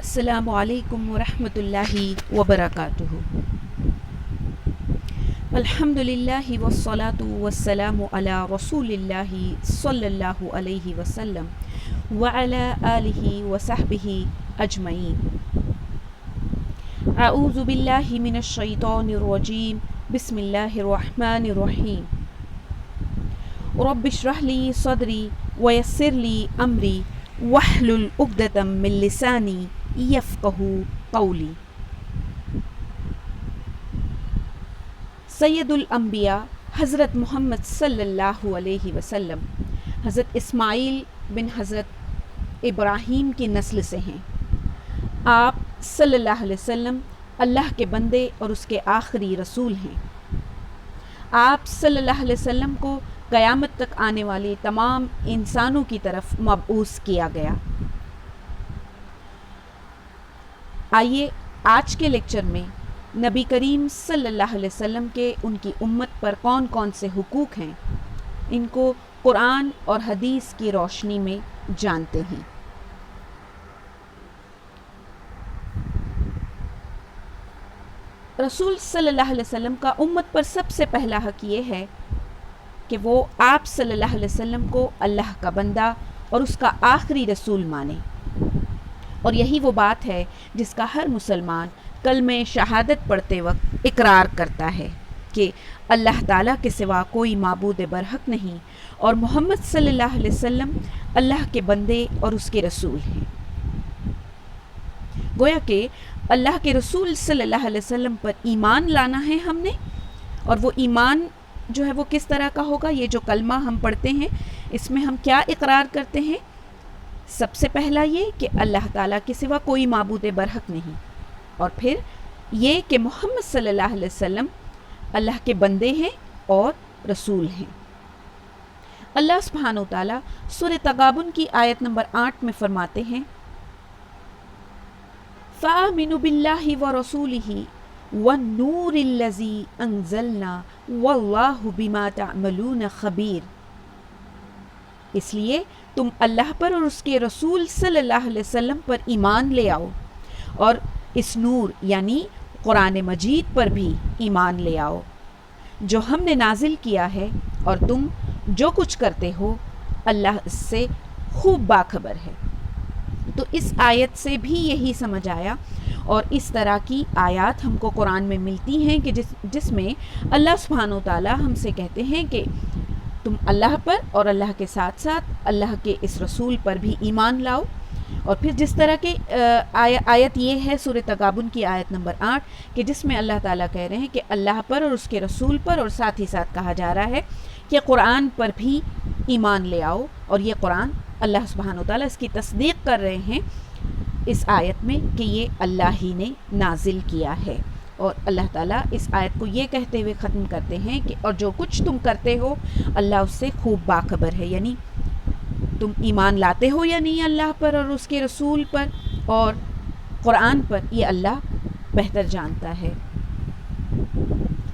السلام علیکم ورحمۃ اللہ وبرکاتہ۔ الحمد للہ والصلاة والسلام علی رسول اللہ صلی اللہ علیہ وسلم وعلی آلہ وصحبہ اجمعین۔ اعوذ باللہ من الشیطان الرجیم، بسم اللہ الرحمن الرحیم۔ رب اشرح لی صدری ویسر لی امری واحلل عقدۃ من لسانی یفقہوا قولی۔ سید الانبیاء حضرت محمد صلی اللہ علیہ وسلم حضرت اسماعیل بن حضرت ابراہیم کی نسل سے ہیں۔ آپ صلی اللہ علیہ وسلم اللہ کے بندے اور اس کے آخری رسول ہیں۔ آپ صلی اللہ علیہ وسلم کو قیامت تک آنے والی تمام انسانوں کی طرف مبعوث کیا گیا۔ آئیے آج کے لیکچر میں نبی کریم صلی اللہ علیہ وسلم کے ان کی امت پر کون کون سے حقوق ہیں، ان کو قرآن اور حدیث کی روشنی میں جانتے ہیں۔ رسول صلی اللہ علیہ وسلم کا امت پر سب سے پہلا حق یہ ہے کہ وہ آپ صلی اللہ علیہ وسلم کو اللہ کا بندہ اور اس کا آخری رسول مانے، اور یہی وہ بات ہے جس کا ہر مسلمان کلمہ شہادت پڑھتے وقت اقرار کرتا ہے کہ اللہ تعالیٰ کے سوا کوئی معبود برحق نہیں اور محمد صلی اللہ علیہ وسلم اللہ کے بندے اور اس کے رسول ہیں۔ گویا کہ اللہ کے رسول صلی اللہ علیہ وسلم پر ایمان لانا ہے ہم نے، اور وہ ایمان جو ہے وہ کس طرح کا ہوگا؟ یہ جو کلمہ ہم پڑھتے ہیں اس میں ہم کیا اقرار کرتے ہیں؟ سب سے پہلا یہ کہ اللہ تعالیٰ کے سوا کوئی معبود برحق نہیں، اور پھر یہ کہ محمد صلی اللہ علیہ وسلم اللہ کے بندے ہیں اور رسول ہیں۔ اللہ سبحانہ وتعالیٰ سورہ تغابن کی آیت نمبر 8 میں فرماتے ہیں، فَآمِنُوا بِاللَّهِ وَرَسُولِهِ وَالنُّورِ الَّذِي أَنزَلْنَا وَاللَّهُ بِمَا تَعْمَلُونَ خَبِيرٌ۔ اس لیے تم اللہ پر اور اس کے رسول صلی اللہ علیہ وسلم پر ایمان لے آؤ، اور اس نور یعنی قرآن مجید پر بھی ایمان لے آؤ جو ہم نے نازل کیا ہے، اور تم جو کچھ کرتے ہو اللہ اس سے خوب باخبر ہے۔ تو اس آیت سے بھی یہی سمجھ آیا، اور اس طرح کی آیات ہم کو قرآن میں ملتی ہیں کہ جس میں اللہ سبحانہ وتعالیٰ ہم سے کہتے ہیں کہ تم اللہ پر اور اللہ کے ساتھ ساتھ اللہ کے اس رسول پر بھی ایمان لاؤ۔ اور پھر جس طرح کے آیت یہ ہے سورہ تغابن کی آیت نمبر 8 کہ جس میں اللہ تعالیٰ کہہ رہے ہیں کہ اللہ پر اور اس کے رسول پر، اور ساتھ ہی ساتھ کہا جا رہا ہے کہ قرآن پر بھی ایمان لے آؤ، اور یہ قرآن اللہ سبحانہ وتعالیٰ اس کی تصدیق کر رہے ہیں اس آیت میں کہ یہ اللہ ہی نے نازل کیا ہے۔ اور اللہ تعالیٰ اس آیت کو یہ کہتے ہوئے ختم کرتے ہیں کہ اور جو کچھ تم کرتے ہو اللہ اس سے خوب باخبر ہے، یعنی تم ایمان لاتے ہو یا نہیں اللہ پر اور اس کے رسول پر اور قرآن پر، یہ اللہ بہتر جانتا ہے۔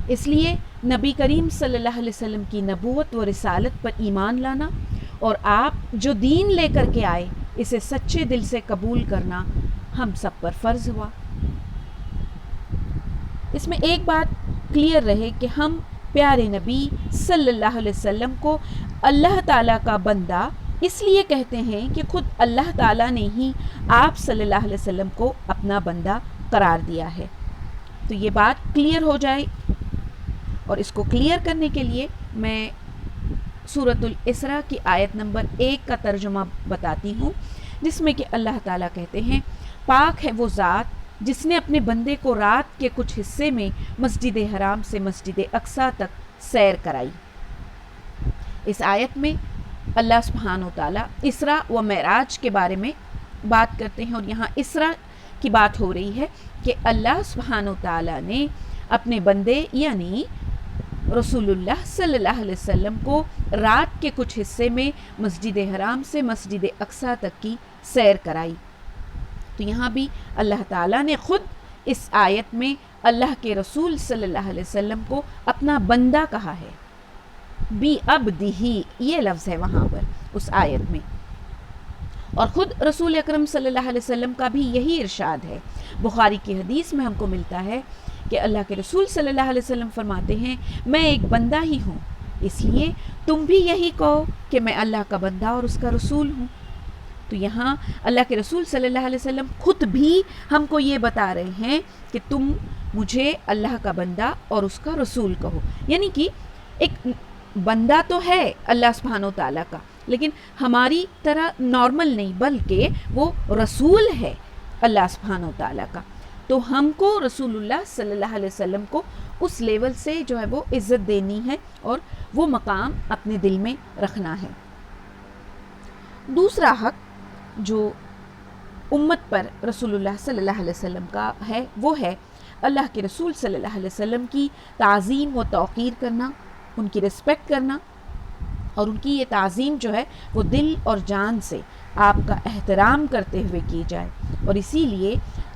اس لیے نبی کریم صلی اللہ علیہ وسلم کی نبوت و رسالت پر ایمان لانا اور آپ جو دین لے کر کے آئے اسے سچے دل سے قبول کرنا ہم سب پر فرض ہوا۔ اس میں ایک بات کلیئر رہے کہ ہم پیارے نبی صلی اللہ علیہ وسلم کو اللہ تعالیٰ کا بندہ اس لیے کہتے ہیں کہ خود اللہ تعالیٰ نے ہی آپ صلی اللہ علیہ وسلم کو اپنا بندہ قرار دیا ہے۔ تو یہ بات کلیئر ہو جائے، اور اس کو کلیئر کرنے کے لیے میں سورۃ الاسراء کی آیت نمبر 1 کا ترجمہ بتاتی ہوں، جس میں کہ اللہ تعالیٰ کہتے ہیں، پاک ہے وہ ذات جس نے اپنے بندے کو رات کے کچھ حصے میں مسجد حرام سے مسجد اقصیٰ تک سیر کرائی۔ اس آیت میں اللہ سبحانہ وتعالیٰ اسراء و معراج کے بارے میں بات کرتے ہیں، اور یہاں اسراء کی بات ہو رہی ہے کہ اللہ سبحانہ وتعالیٰ نے اپنے بندے یعنی رسول اللہ صلی اللہ علیہ وسلم کو رات کے کچھ حصے میں مسجد حرام سے مسجد اقصیٰ تک کی سیر کرائی۔ تو یہاں بھی اللہ تعالیٰ نے خود اس آیت میں اللہ کے رسول صلی اللہ علیہ وسلم کو اپنا بندہ کہا ہے، بی عبدہ، یہ لفظ ہے وہاں پر اس آیت میں۔ اور خود رسول اکرم صلی اللہ علیہ وسلم کا بھی یہی ارشاد ہے. بخاری کی حدیث میں ہم کو ملتا ہے کہ اللہ کے رسول صلی اللہ علیہ وسلم فرماتے ہیں میں ایک بندہ ہی ہوں، اس لیے تم بھی یہی کہو کہ میں اللہ کا بندہ اور اس کا رسول ہوں. تو یہاں اللہ کے رسول صلی اللہ علیہ وسلم خود بھی ہم کو یہ بتا رہے ہیں کہ تم مجھے اللہ کا بندہ اور اس کا رسول کہو. یعنی کہ ایک بندہ تو ہے اللہ سبحانہ و تعالیٰ کا، لیکن ہماری طرح نارمل نہیں، بلکہ وہ رسول ہے اللہ سبحانہ و تعالیٰ کا. تو ہم کو رسول اللہ صلی اللہ علیہ وسلم کو اس لیول سے جو ہے وہ عزت دینی ہے اور وہ مقام اپنے دل میں رکھنا ہے. دوسرا حق جو امت پر رسول اللہ صلی اللہ علیہ وسلم کا ہے وہ ہے اللہ کے رسول صلی اللہ علیہ وسلم کی تعظیم و توقیر کرنا، ان کی رسپیکٹ کرنا، اور ان کی یہ تعظیم جو ہے وہ دل اور جان سے آپ کا احترام کرتے ہوئے کی جائے. اور اسی لیے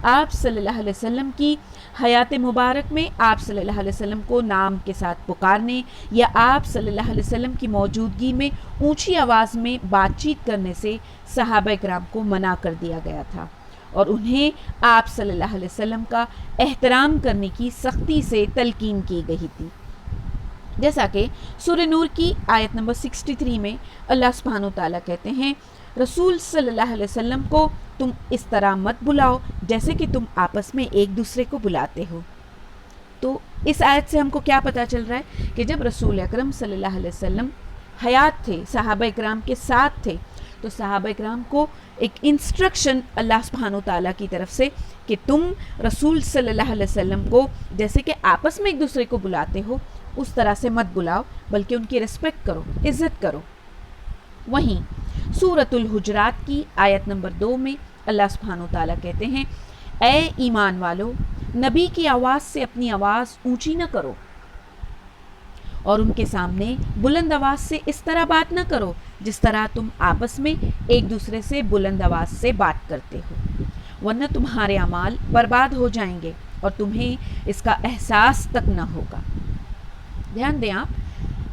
آپ صلی اللہ علیہ وسلم کی حیات مبارک میں آپ صلی اللہ علیہ وسلم کو نام کے ساتھ پکارنے یا آپ صلی اللہ علیہ وسلم کی موجودگی میں اونچی آواز میں بات چیت کرنے سے صحابہ کرام کو منع کر دیا گیا تھا، اور انہیں آپ صلی اللہ علیہ وسلم کا احترام کرنے کی سختی سے تلقین کی گئی تھی. جیسا کہ سورہ نور کی آیت نمبر 63 میں اللہ سبحانہ و تعالیٰ کہتے ہیں رسول صلی اللہ علیہ وسلم کو تم اس طرح مت بلاؤ جیسے کہ تم آپس میں ایک دوسرے کو بلاتے ہو. تو اس آیت سے ہم کو کیا پتہ چل رہا ہے کہ جب رسول اکرم صلی اللہ علیہ وسلم حیات تھے، صحابہ اکرام کے ساتھ تھے، تو صحابہ اکرام کو ایک انسٹرکشن اللہ سبحانہ و تعالیٰ کی طرف سے کہ تم رسول صلی اللہ علیہ وسلم کو جیسے کہ آپس میں ایک دوسرے کو بلاتے ہو اس طرح سے مت بلاؤ، بلکہ ان کی رسپیکٹ کرو، عزت کرو. وہیں سورۃ الحجرات کی آیت نمبر 2 میں اللہ سبحانہ و تعالیٰ کہتے ہیں اے ایمان والو، نبی کی آواز سے اپنی آواز اونچی نہ کرو اور ان کے سامنے بلند آواز سے اس طرح بات نہ کرو جس طرح تم آپس میں ایک دوسرے سے بلند آواز سے بات کرتے ہو، ورنہ تمہارے اعمال برباد ہو جائیں گے اور تمہیں اس کا احساس تک نہ ہوگا. دھیان دیں آپ،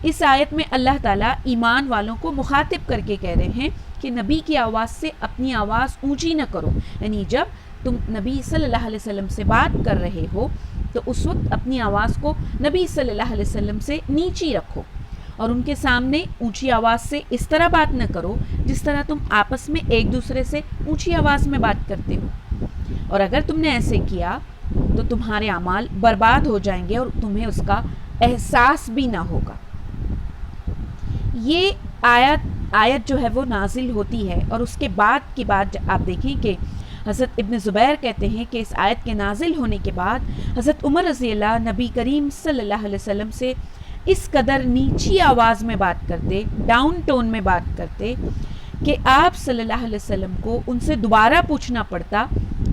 اس آیت میں اللہ تعالیٰ ایمان والوں کو مخاطب کر کے کہہ رہے ہیں کہ نبی کی آواز سے اپنی آواز اونچی نہ کرو. یعنی جب تم نبی صلی اللہ علیہ وسلم سے بات کر رہے ہو تو اس وقت اپنی آواز کو نبی صلی اللہ علیہ وسلم سے نیچی رکھو اور ان کے سامنے اونچی آواز سے اس طرح بات نہ کرو جس طرح تم آپس میں ایک دوسرے سے اونچی آواز میں بات کرتے ہو. اور اگر تم نے ایسے کیا تو تمہارے اعمال برباد ہو جائیں گے اور تمہیں اس کا احساس بھی نہ ہوگا. یہ آیت جو ہے وہ نازل ہوتی ہے اور اس کے بعد کی بات آپ دیکھیں کہ حضرت ابن زبیر کہتے ہیں کہ اس آیت کے نازل ہونے کے بعد حضرت عمر رضی اللہ نبی کریم صلی اللہ علیہ وسلم سے اس قدر نیچی آواز میں بات کرتے، ڈاؤن ٹون میں بات کرتے کہ آپ صلی اللہ علیہ وسلم کو ان سے دوبارہ پوچھنا پڑتا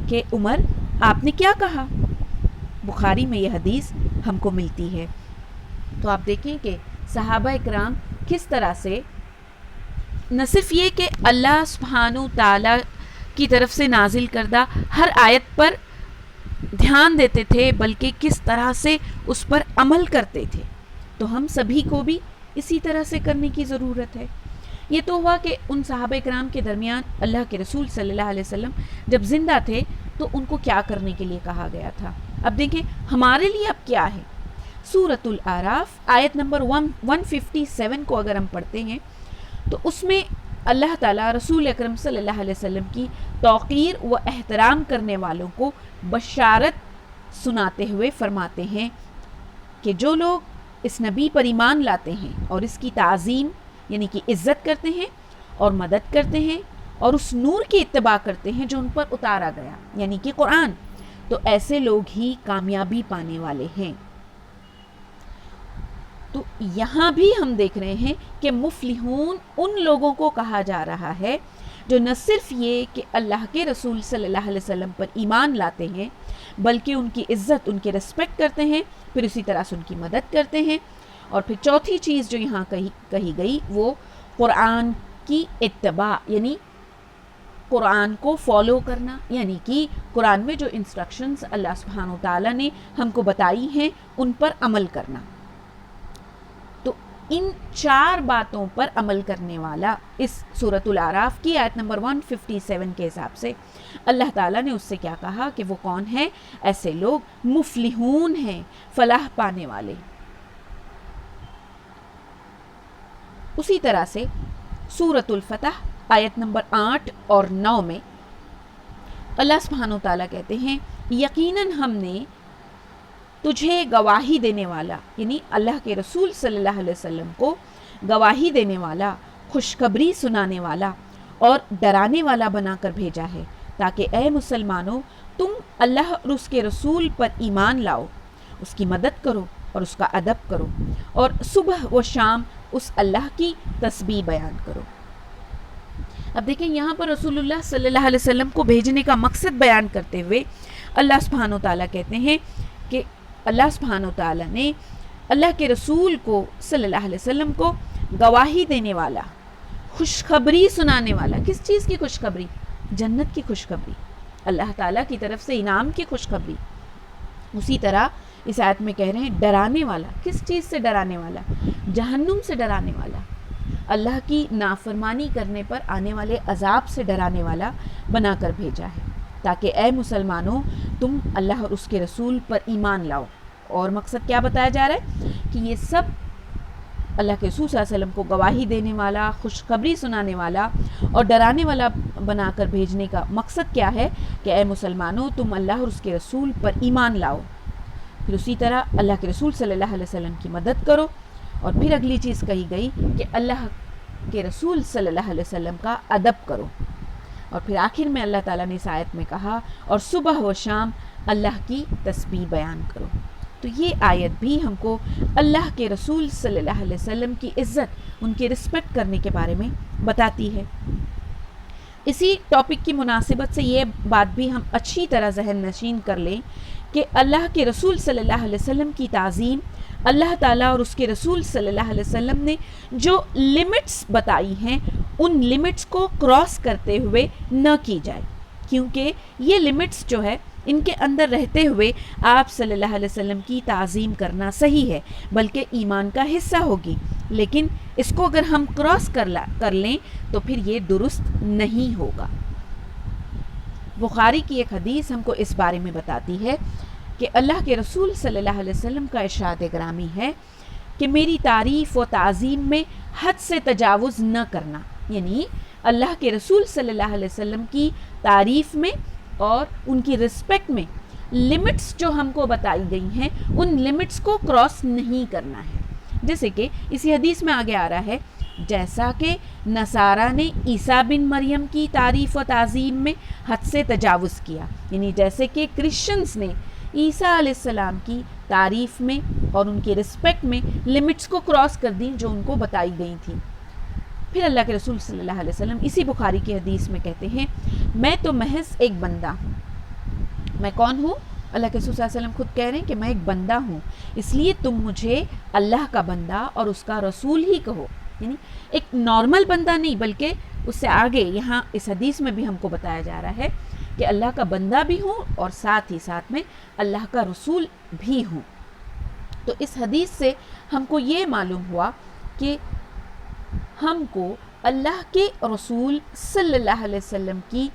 کہ عمر آپ نے کیا کہا. بخاری میں یہ حدیث ہم کو ملتی ہے. تو آپ دیکھیں کہ صحابہ اکرام کس طرح سے نہ صرف یہ کہ اللہ سبحانہ تعالیٰ کی طرف سے نازل کردہ ہر آیت پر دھیان دیتے تھے بلکہ کس طرح سے اس پر عمل کرتے تھے. تو ہم سبھی کو بھی اسی طرح سے کرنے کی ضرورت ہے. یہ تو ہوا کہ ان صحابہ کرام کے درمیان اللہ کے رسول صلی اللہ علیہ وسلم جب زندہ تھے تو ان کو کیا کرنے کے لیے کہا گیا تھا. اب دیکھیں ہمارے لیے اب کیا ہے. سورۃ الاعراف آیت نمبر 157 کو اگر ہم پڑھتے ہیں تو اس میں اللہ تعالیٰ رسول اکرم صلی اللہ علیہ وسلم کی توقیر و احترام کرنے والوں کو بشارت سناتے ہوئے فرماتے ہیں کہ جو لوگ اس نبی پر ایمان لاتے ہیں اور اس کی تعظیم یعنی کہ عزت کرتے ہیں اور مدد کرتے ہیں اور اس نور کی اتباع کرتے ہیں جو ان پر اتارا گیا یعنی کہ قرآن، تو ایسے لوگ ہی کامیابی پانے والے ہیں. تو یہاں بھی ہم دیکھ رہے ہیں کہ مفلحون ان لوگوں کو کہا جا رہا ہے جو نہ صرف یہ کہ اللہ کے رسول صلی اللہ علیہ وسلم پر ایمان لاتے ہیں بلکہ ان کی عزت، ان کی رسپیکٹ کرتے ہیں، پھر اسی طرح سے ان کی مدد کرتے ہیں. اور پھر چوتھی چیز جو یہاں کہی گئی وہ قرآن کی اتباع یعنی قرآن کو فالو کرنا، یعنی کہ قرآن میں جو انسٹرکشنز اللہ سبحانہ و تعالیٰ نے ہم کو بتائی ہیں ان پر عمل کرنا. تو ان 4 باتوں پر عمل کرنے والا. اس سورۃ الاعراف کی آیت نمبر 157 کے حساب سے اللہ تعالیٰ نے اس سے کیا کہا کہ وہ کون ہے؟ ایسے لوگ مفلحون ہیں، فلاح پانے والے. اسی طرح سے سورۃ الفتح آیت نمبر 8 اور 9 میں اللہ سبحانہ وتعالیٰ کہتے ہیں یقیناً ہم نے تجھے گواہی دینے والا، یعنی اللہ کے رسول صلی اللہ علیہ وسلم کو گواہی دینے والا، خوشخبری سنانے والا اور ڈرانے والا بنا کر بھیجا ہے تاکہ اے مسلمانوں تم اللہ اور اس کے رسول پر ایمان لاؤ، اس کی مدد کرو اور اس کا ادب کرو، اور صبح و شام اس اللہ کی تسبیح بیان کرو. اب دیکھیں یہاں پر رسول اللہ صلی اللہ علیہ وسلم کو بھیجنے کا مقصد بیان کرتے ہوئے اللہ سبحانہ وتعالیٰ کہتے ہیں کہ اللہ سبحانہ وتعالیٰ نے اللہ کے رسول کو صلی اللہ علیہ وسلم کو گواہی دینے والا، خوشخبری سنانے والا. کس چیز کی خوشخبری؟ جنت کی خوشخبری، اللہ تعالیٰ کی طرف سے انعام کی خوشخبری. اسی طرح اس آیت میں کہہ رہے ہیں ڈرانے والا. کس چیز سے ڈرانے والا؟ جہنم سے ڈرانے والا، اللہ کی نافرمانی کرنے پر آنے والے عذاب سے ڈرانے والا بنا کر بھیجا ہے تاکہ اے مسلمانوں تم اللہ اور اس کے رسول پر ایمان لاؤ. اور مقصد کیا بتایا جا رہا ہے کہ یہ سب اللہ کے رسول صلی اللہ علیہ وسلم کو گواہی دینے والا، خوشخبری سنانے والا اور ڈرانے والا بنا کر بھیجنے کا مقصد کیا ہے کہ اے مسلمانوں تم اللہ اور اس کے رسول پر ایمان لاؤ. پھر اسی طرح اللہ کے رسول صلی اللہ علیہ وسلم کی مدد کرو. اور پھر اگلی چیز کہی گئی کہ اللہ کے رسول صلی اللہ علیہ وسلم کا ادب کرو. اور پھر آخر میں اللہ تعالیٰ نے اس آیت میں کہا اور صبح و شام اللہ کی تسبیح بیان کرو. تو یہ آیت بھی ہم کو اللہ کے رسول صلی اللہ علیہ وسلم کی عزت، ان کی رسپیکٹ کرنے کے بارے میں بتاتی ہے. اسی ٹاپک کی مناسبت سے یہ بات بھی ہم اچھی طرح ذہن نشین کر لیں کہ اللہ کے رسول صلی اللہ علیہ وسلم کی تعظیم اللہ تعالیٰ اور اس کے رسول صلی اللہ علیہ وسلم نے جو لمٹس بتائی ہیں ان لمٹس کو کراس کرتے ہوئے نہ کی جائے، کیونکہ یہ لمٹس جو ہے ان کے اندر رہتے ہوئے آپ صلی اللہ علیہ وسلم کی تعظیم کرنا صحیح ہے، بلکہ ایمان کا حصہ ہوگی. لیکن اس کو اگر ہم کراس کر لیں تو پھر یہ درست نہیں ہوگا. بخاری کی ایک حدیث ہم کو اس بارے میں بتاتی ہے کہ اللہ کے رسول صلی اللہ علیہ وسلم کا ارشاد گرامی ہے کہ میری تعریف و تعظیم میں حد سے تجاوز نہ کرنا. یعنی اللہ کے رسول صلی اللہ علیہ وسلم کی تعریف میں اور ان کی رسپیکٹ میں لمٹس جو ہم کو بتائی گئی ہیں ان لمٹس کو کراس نہیں کرنا ہے. جیسے کہ اسی حدیث میں آگے آ رہا ہے جیسا کہ نصارہ نے عیسیٰ بن مریم کی تعریف و تعظیم میں حد سے تجاوز کیا، یعنی جیسے کہ کرسچنز نے عیسیٰ علیہ السلام کی تعریف میں اور ان کی رسپیکٹ میں لمٹس کو کراس کر دیں جو ان کو بتائی گئی تھیں. پھر اللہ کے رسول صلی اللہ علیہ وسلم اسی بخاری کی حدیث میں کہتے ہیں میں تو محض ایک بندہ ہوں. میں کون ہوں؟ اللہ کے رسول صلی اللہ علیہ وسلم خود کہہ رہے ہیں کہ میں ایک بندہ ہوں، اس لیے تم مجھے اللہ کا بندہ اور اس کا رسول ہی کہو. یعنی ایک نارمل بندہ نہیں، بلکہ اس سے آگے یہاں اس حدیث میں بھی ہم کو بتایا جا رہا ہے کہ اللہ کا بندہ بھی ہوں اور ساتھ ہی ساتھ میں اللہ کا رسول بھی ہوں. تو اس حدیث سے ہم کو یہ معلوم ہوا کہ ہم کو اللہ کے رسول صلی اللہ علیہ وسلم کی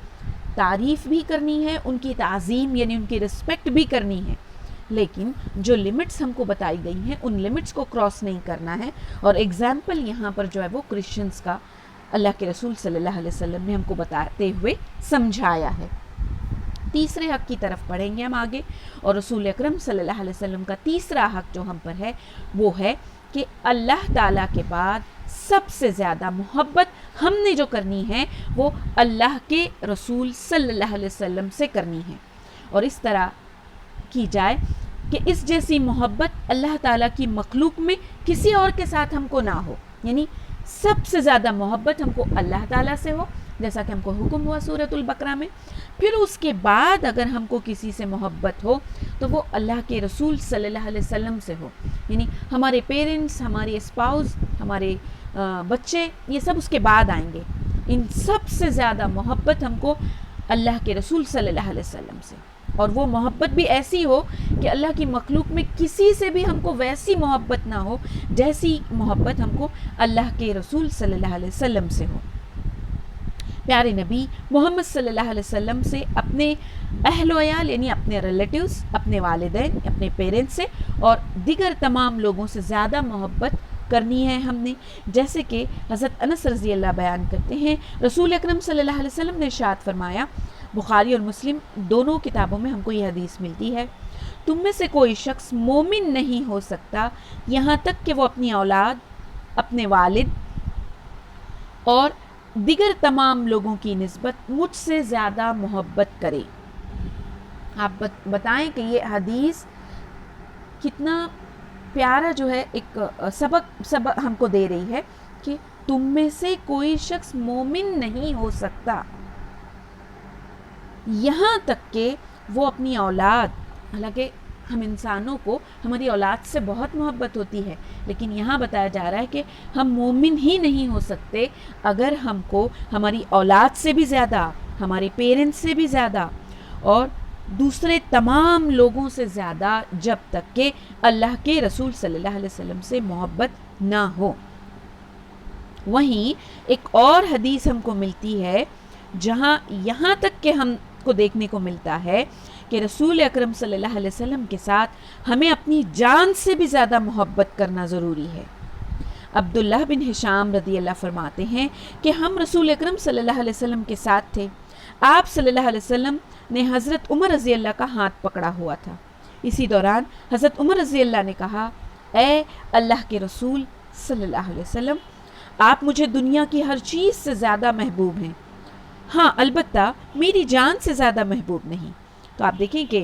تعریف بھی کرنی ہے، ان کی تعظیم یعنی ان کی رسپیکٹ بھی کرنی ہے، لیکن جو لمٹس ہم کو بتائی گئی ہیں ان لمٹس کو کراس نہیں کرنا ہے. اور ایگزامپل یہاں پر جو ہے وہ کرسچنز کا اللہ کے رسول صلی اللہ علیہ وسلم نے ہم کو بتاتے ہوئے سمجھایا ہے. تیسرے حق کی طرف پڑھیں گے ہم آگے، اور رسول اکرم صلی اللہ علیہ وسلم کا تیسرا حق جو ہم پر ہے وہ ہے کہ اللہ تعالیٰ کے بعد سب سے زیادہ محبت ہم نے جو کرنی ہے وہ اللہ کے رسول صلی اللہ علیہ وسلم سے کرنی ہے. اور اس طرح کی جائے کہ اس جیسی محبت اللہ تعالیٰ کی مخلوق میں کسی اور کے ساتھ ہم کو نہ ہو. یعنی سب سے زیادہ محبت ہم کو اللہ تعالیٰ سے ہو، جیسا کہ ہم کو حکم ہوا سورۃ البقرہ میں. پھر اس کے بعد اگر ہم کو کسی سے محبت ہو تو وہ اللہ کے رسول صلی اللہ علیہ وسلم سے ہو. یعنی ہمارے پیرنٹس، ہمارے اسپاؤس، ہمارے بچے، یہ سب اس کے بعد آئیں گے. ان سب سے زیادہ محبت ہم کو اللہ کے رسول صلی اللہ علیہ وسلم سے. اور وہ محبت بھی ایسی ہو کہ اللہ کی مخلوق میں کسی سے بھی ہم کو ویسی محبت نہ ہو جیسی محبت ہم کو اللہ کے رسول صلی اللہ علیہ وسلم سے ہو۔ پیارے نبی محمد صلی اللہ علیہ وسلم سے اپنے اہل و عیال یعنی اپنے ریلیٹیوز، اپنے والدین، اپنے پیرنٹس سے اور دیگر تمام لوگوں سے زیادہ محبت کرنی ہے ہم نے، جیسے کہ حضرت انس رضی اللہ بیان کرتے ہیں، رسول اکرم صلی اللہ علیہ وسلم نے ارشاد فرمایا، بخاری اور مسلم دونوں کتابوں میں ہم کو یہ حدیث ملتی ہے، تم میں سے کوئی شخص مومن نہیں ہو سکتا یہاں تک کہ وہ اپنی اولاد، اپنے والد اور دیگر تمام لوگوں کی نسبت مجھ سے زیادہ محبت کرے۔ آپ بتائیں کہ یہ حدیث کتنا پیارا جو ہے ایک سبق ہم کو دے رہی ہے کہ تم میں سے کوئی شخص مومن نہیں ہو سکتا یہاں تک کہ وہ اپنی اولاد، حالانکہ ہم انسانوں کو ہماری اولاد سے بہت محبت ہوتی ہے، لیکن یہاں بتایا جا رہا ہے کہ ہم مومن ہی نہیں ہو سکتے اگر ہم کو ہماری اولاد سے بھی زیادہ، ہمارے پیرنٹس سے بھی زیادہ اور دوسرے تمام لوگوں سے زیادہ جب تک کہ اللہ کے رسول صلی اللہ علیہ وسلم سے محبت نہ ہو۔ وہیں ایک اور حدیث ہم کو ملتی ہے جہاں یہاں تک کہ ہم کو دیکھنے کو ملتا ہے کہ رسول اکرم صلی اللہ علیہ وسلم کے ساتھ ہمیں اپنی جان سے بھی زیادہ محبت کرنا ضروری ہے۔ عبداللہ بن ہشام رضی اللہ فرماتے ہیں کہ ہم رسول اکرم صلی اللہ علیہ وسلم کے ساتھ تھے، آپ صلی اللہ علیہ وسلم نے حضرت عمر رضی اللہ کا ہاتھ پکڑا ہوا تھا، اسی دوران حضرت عمر رضی اللہ نے کہا، اے اللہ کے رسول صلی اللہ علیہ وسلم، آپ مجھے دنیا کی ہر چیز سے زیادہ محبوب ہیں، ہاں البتہ میری جان سے زیادہ محبوب نہیں۔ تو آپ دیکھیں کہ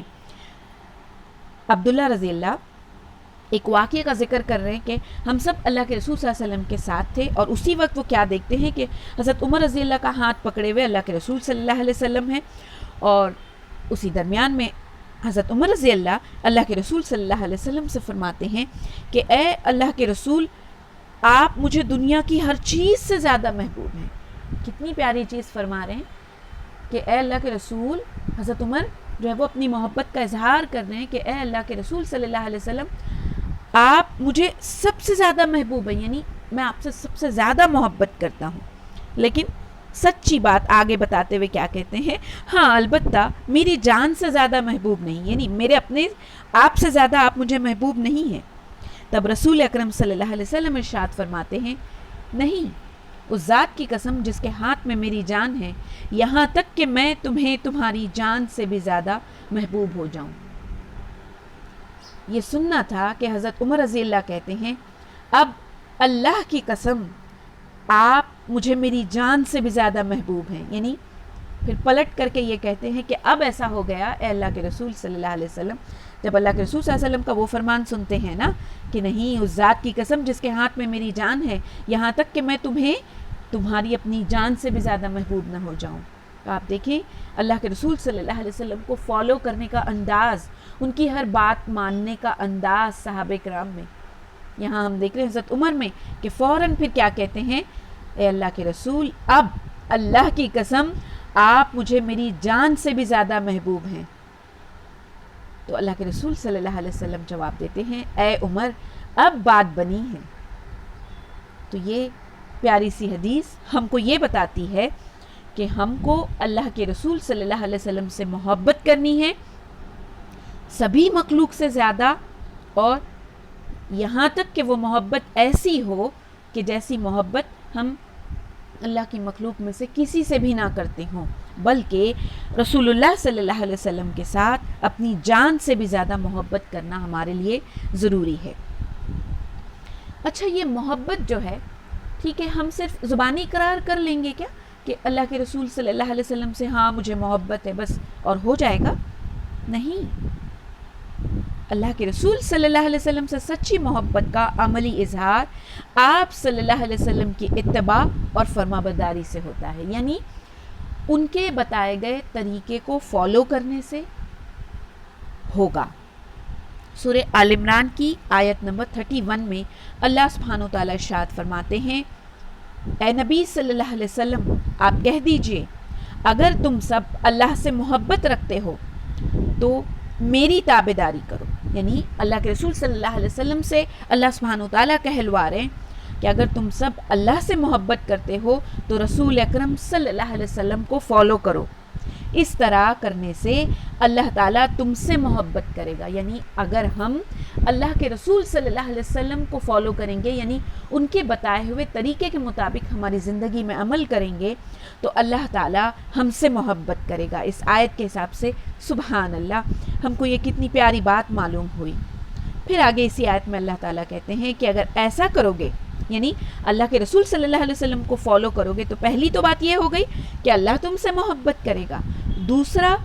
عبداللہ رضی اللہ ایک واقعے کا ذکر کر رہے ہیں کہ ہم سب اللہ کے رسول صلی اللہ علیہ وسلم کے ساتھ تھے، اور اسی وقت وہ کیا دیکھتے ہیں کہ حضرت عمر رضی اللہ کا ہاتھ پکڑے ہوئے اللہ کے رسول صلی اللہ علیہ وسلم ہیں، اور اسی درمیان میں حضرت عمر رضی اللہ کے رسول صلی اللہ علیہ وسلم سے فرماتے ہیں کہ اے اللہ کے رسول، آپ مجھے دنیا کی ہر چیز سے زیادہ محبوب ہیں۔ کتنی پیاری چیز فرما رہے ہیں کہ اے اللہ کے رسول، حضرت عمر جو ہے وہ اپنی محبت کا اظہار کر رہے ہیں کہ اے اللہ کے رسول صلی اللہ علیہ وسلم، آپ مجھے سب سے زیادہ محبوب ہیں، یعنی میں آپ سے سب سے زیادہ محبت کرتا ہوں۔ لیکن سچی بات آگے بتاتے ہوئے کیا کہتے ہیں، ہاں البتہ میری جان سے زیادہ محبوب نہیں، یعنی میرے اپنے آپ سے زیادہ آپ مجھے محبوب نہیں ہیں۔ تب رسول اکرم صلی اللہ علیہ وسلم ارشاد فرماتے ہیں، نہیں، اس ذات کی قسم جس کے ہاتھ میں میری جان ہے، یہاں تک کہ میں تمہیں تمہاری جان سے بھی زیادہ محبوب ہو جاؤں۔ یہ سننا تھا کہ حضرت عمر رضی اللہ کہتے ہیں، اب اللہ کی قسم آپ مجھے میری جان سے بھی زیادہ محبوب ہیں، یعنی پھر پلٹ کر کے یہ کہتے ہیں کہ اب ایسا ہو گیا اے اللہ کے رسول صلی اللہ علیہ وسلم، جب اللہ کے رسول صلی اللہ علیہ وسلم کا وہ فرمان سنتے ہیں نا کہ نہیں، اس ذات کی قسم جس کے ہاتھ میں میری جان ہے، یہاں تک کہ میں تمہیں تمہاری اپنی جان سے بھی زیادہ محبوب نہ ہو جاؤں۔ تو آپ دیکھیں اللہ کے رسول صلی اللہ علیہ وسلم کو فالو کرنے کا انداز، ان کی ہر بات ماننے کا انداز صحابہ کرام میں، یہاں ہم دیکھ رہے ہیں حضرت عمر میں کہ فوراً پھر کیا کہتے ہیں، اے اللہ کے رسول، اب اللہ کی قسم آپ مجھے میری جان سے بھی زیادہ محبوب ہیں۔ تو اللہ کے رسول صلی اللہ علیہ وسلم جواب دیتے ہیں، اے عمر، اب بات بنی ہے۔ تو یہ پیاری سی حدیث ہم کو یہ بتاتی ہے کہ ہم کو اللہ کے رسول صلی اللہ علیہ وسلم سے محبت کرنی ہے سبھی مخلوق سے زیادہ، اور یہاں تک کہ وہ محبت ایسی ہو کہ جیسی محبت ہم اللہ کی مخلوق میں سے کسی سے بھی نہ کرتے ہوں، بلکہ رسول اللہ صلی اللہ علیہ وسلم کے ساتھ اپنی جان سے بھی زیادہ محبت کرنا ہمارے لیے ضروری ہے۔ اچھا، یہ محبت جو ہے، ٹھیک ہے، ہم صرف زبانی اقرار کر لیں گے کیا کہ اللہ کے رسول صلی اللہ علیہ وسلم سے ہاں مجھے محبت ہے بس اور ہو جائے گا؟ نہیں، اللہ کے رسول صلی اللہ علیہ وسلم سے سچی محبت کا عملی اظہار آپ صلی اللہ علیہ وسلم کی اتباع اور فرما برداری سے ہوتا ہے، یعنی ان کے بتائے گئے طریقے کو فالو کرنے سے ہوگا۔ سورہ آل عمران کی آیت نمبر 31 میں اللہ سبحانہ وتعالی ارشاد فرماتے ہیں، اے نبی صلی اللہ علیہ وسلم، آپ کہہ دیجئے اگر تم سب اللہ سے محبت رکھتے ہو تو میری تابعداری کرو. یعنی اللہ کے رسول صلی اللہ علیہ وسلم سے اللہ سبحانہ وتعالیٰ کہلوا رہے ہیں کہ اگر تم سب اللہ سے محبت کرتے ہو تو رسول اکرم صلی اللہ علیہ وسلم کو فالو کرو. اس طرح کرنے سے اللہ تعالیٰ تم سے محبت کرے گا. یعنی اگر ہم اللہ کے رسول صلی اللہ علیہ وسلم کو فالو کریں گے، یعنی ان کے بتائے ہوئے طریقے کے مطابق ہماری زندگی میں عمل کریں گے، تو اللہ تعالیٰ ہم سے محبت کرے گا. اس آیت کے حساب سے سبحان اللہ، ہم کو یہ کتنی پیاری بات معلوم ہوئی. پھر آگے اسی آیت میں اللہ تعالیٰ کہتے ہیں کہ اگر ایسا کرو گے، یعنی اللہ کے رسول صلی اللہ علیہ وسلم کو فالو کرو گے، تو پہلی تو بات یہ ہو گئی کہ اللہ تم سے محبت کرے گا. دوسرا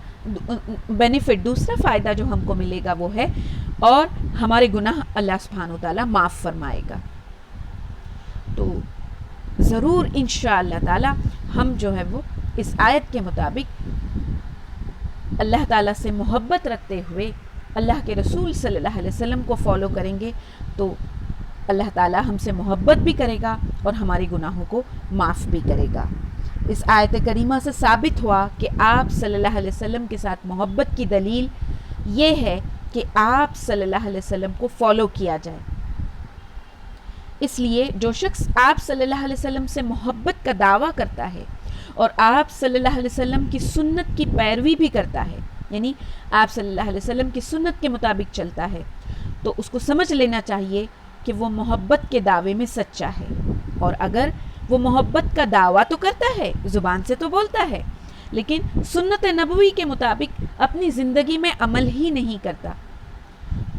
بینیفٹ، دوسرا فائدہ جو ہم کو ملے گا وہ ہے اور ہمارے گناہ اللہ سبحانہ وتعالیٰ معاف فرمائے گا. تو ضرور انشاءاللہ تعالیٰ ہم جو ہے وہ اس آیت کے مطابق اللہ تعالیٰ سے محبت رکھتے ہوئے اللہ کے رسول صلی اللہ علیہ وسلم کو فالو کریں گے تو اللہ تعالیٰ ہم سے محبت بھی کرے گا اور ہمارے گناہوں کو معاف بھی کرے گا. اس آیت کریمہ سے ثابت ہوا کہ آپ صلی اللہ علیہ وسلم کے ساتھ محبت کی دلیل یہ ہے کہ آپ صلی اللہ علیہ وسلم کو فالو کیا جائے. اس لیے جو شخص آپ صلی اللہ علیہ وسلم سے محبت کا دعویٰ کرتا ہے اور آپ صلی اللہ علیہ وسلم کی سنت کی پیروی بھی کرتا ہے، یعنی آپ صلی اللہ علیہ وسلم کی سنت کے مطابق چلتا ہے، تو اس کو سمجھ لینا چاہیے کہ وہ محبت کے دعوے میں سچا ہے. اور اگر وہ محبت کا دعویٰ تو کرتا ہے، زبان سے تو بولتا ہے، لیکن سنت نبوی کے مطابق اپنی زندگی میں عمل ہی نہیں کرتا،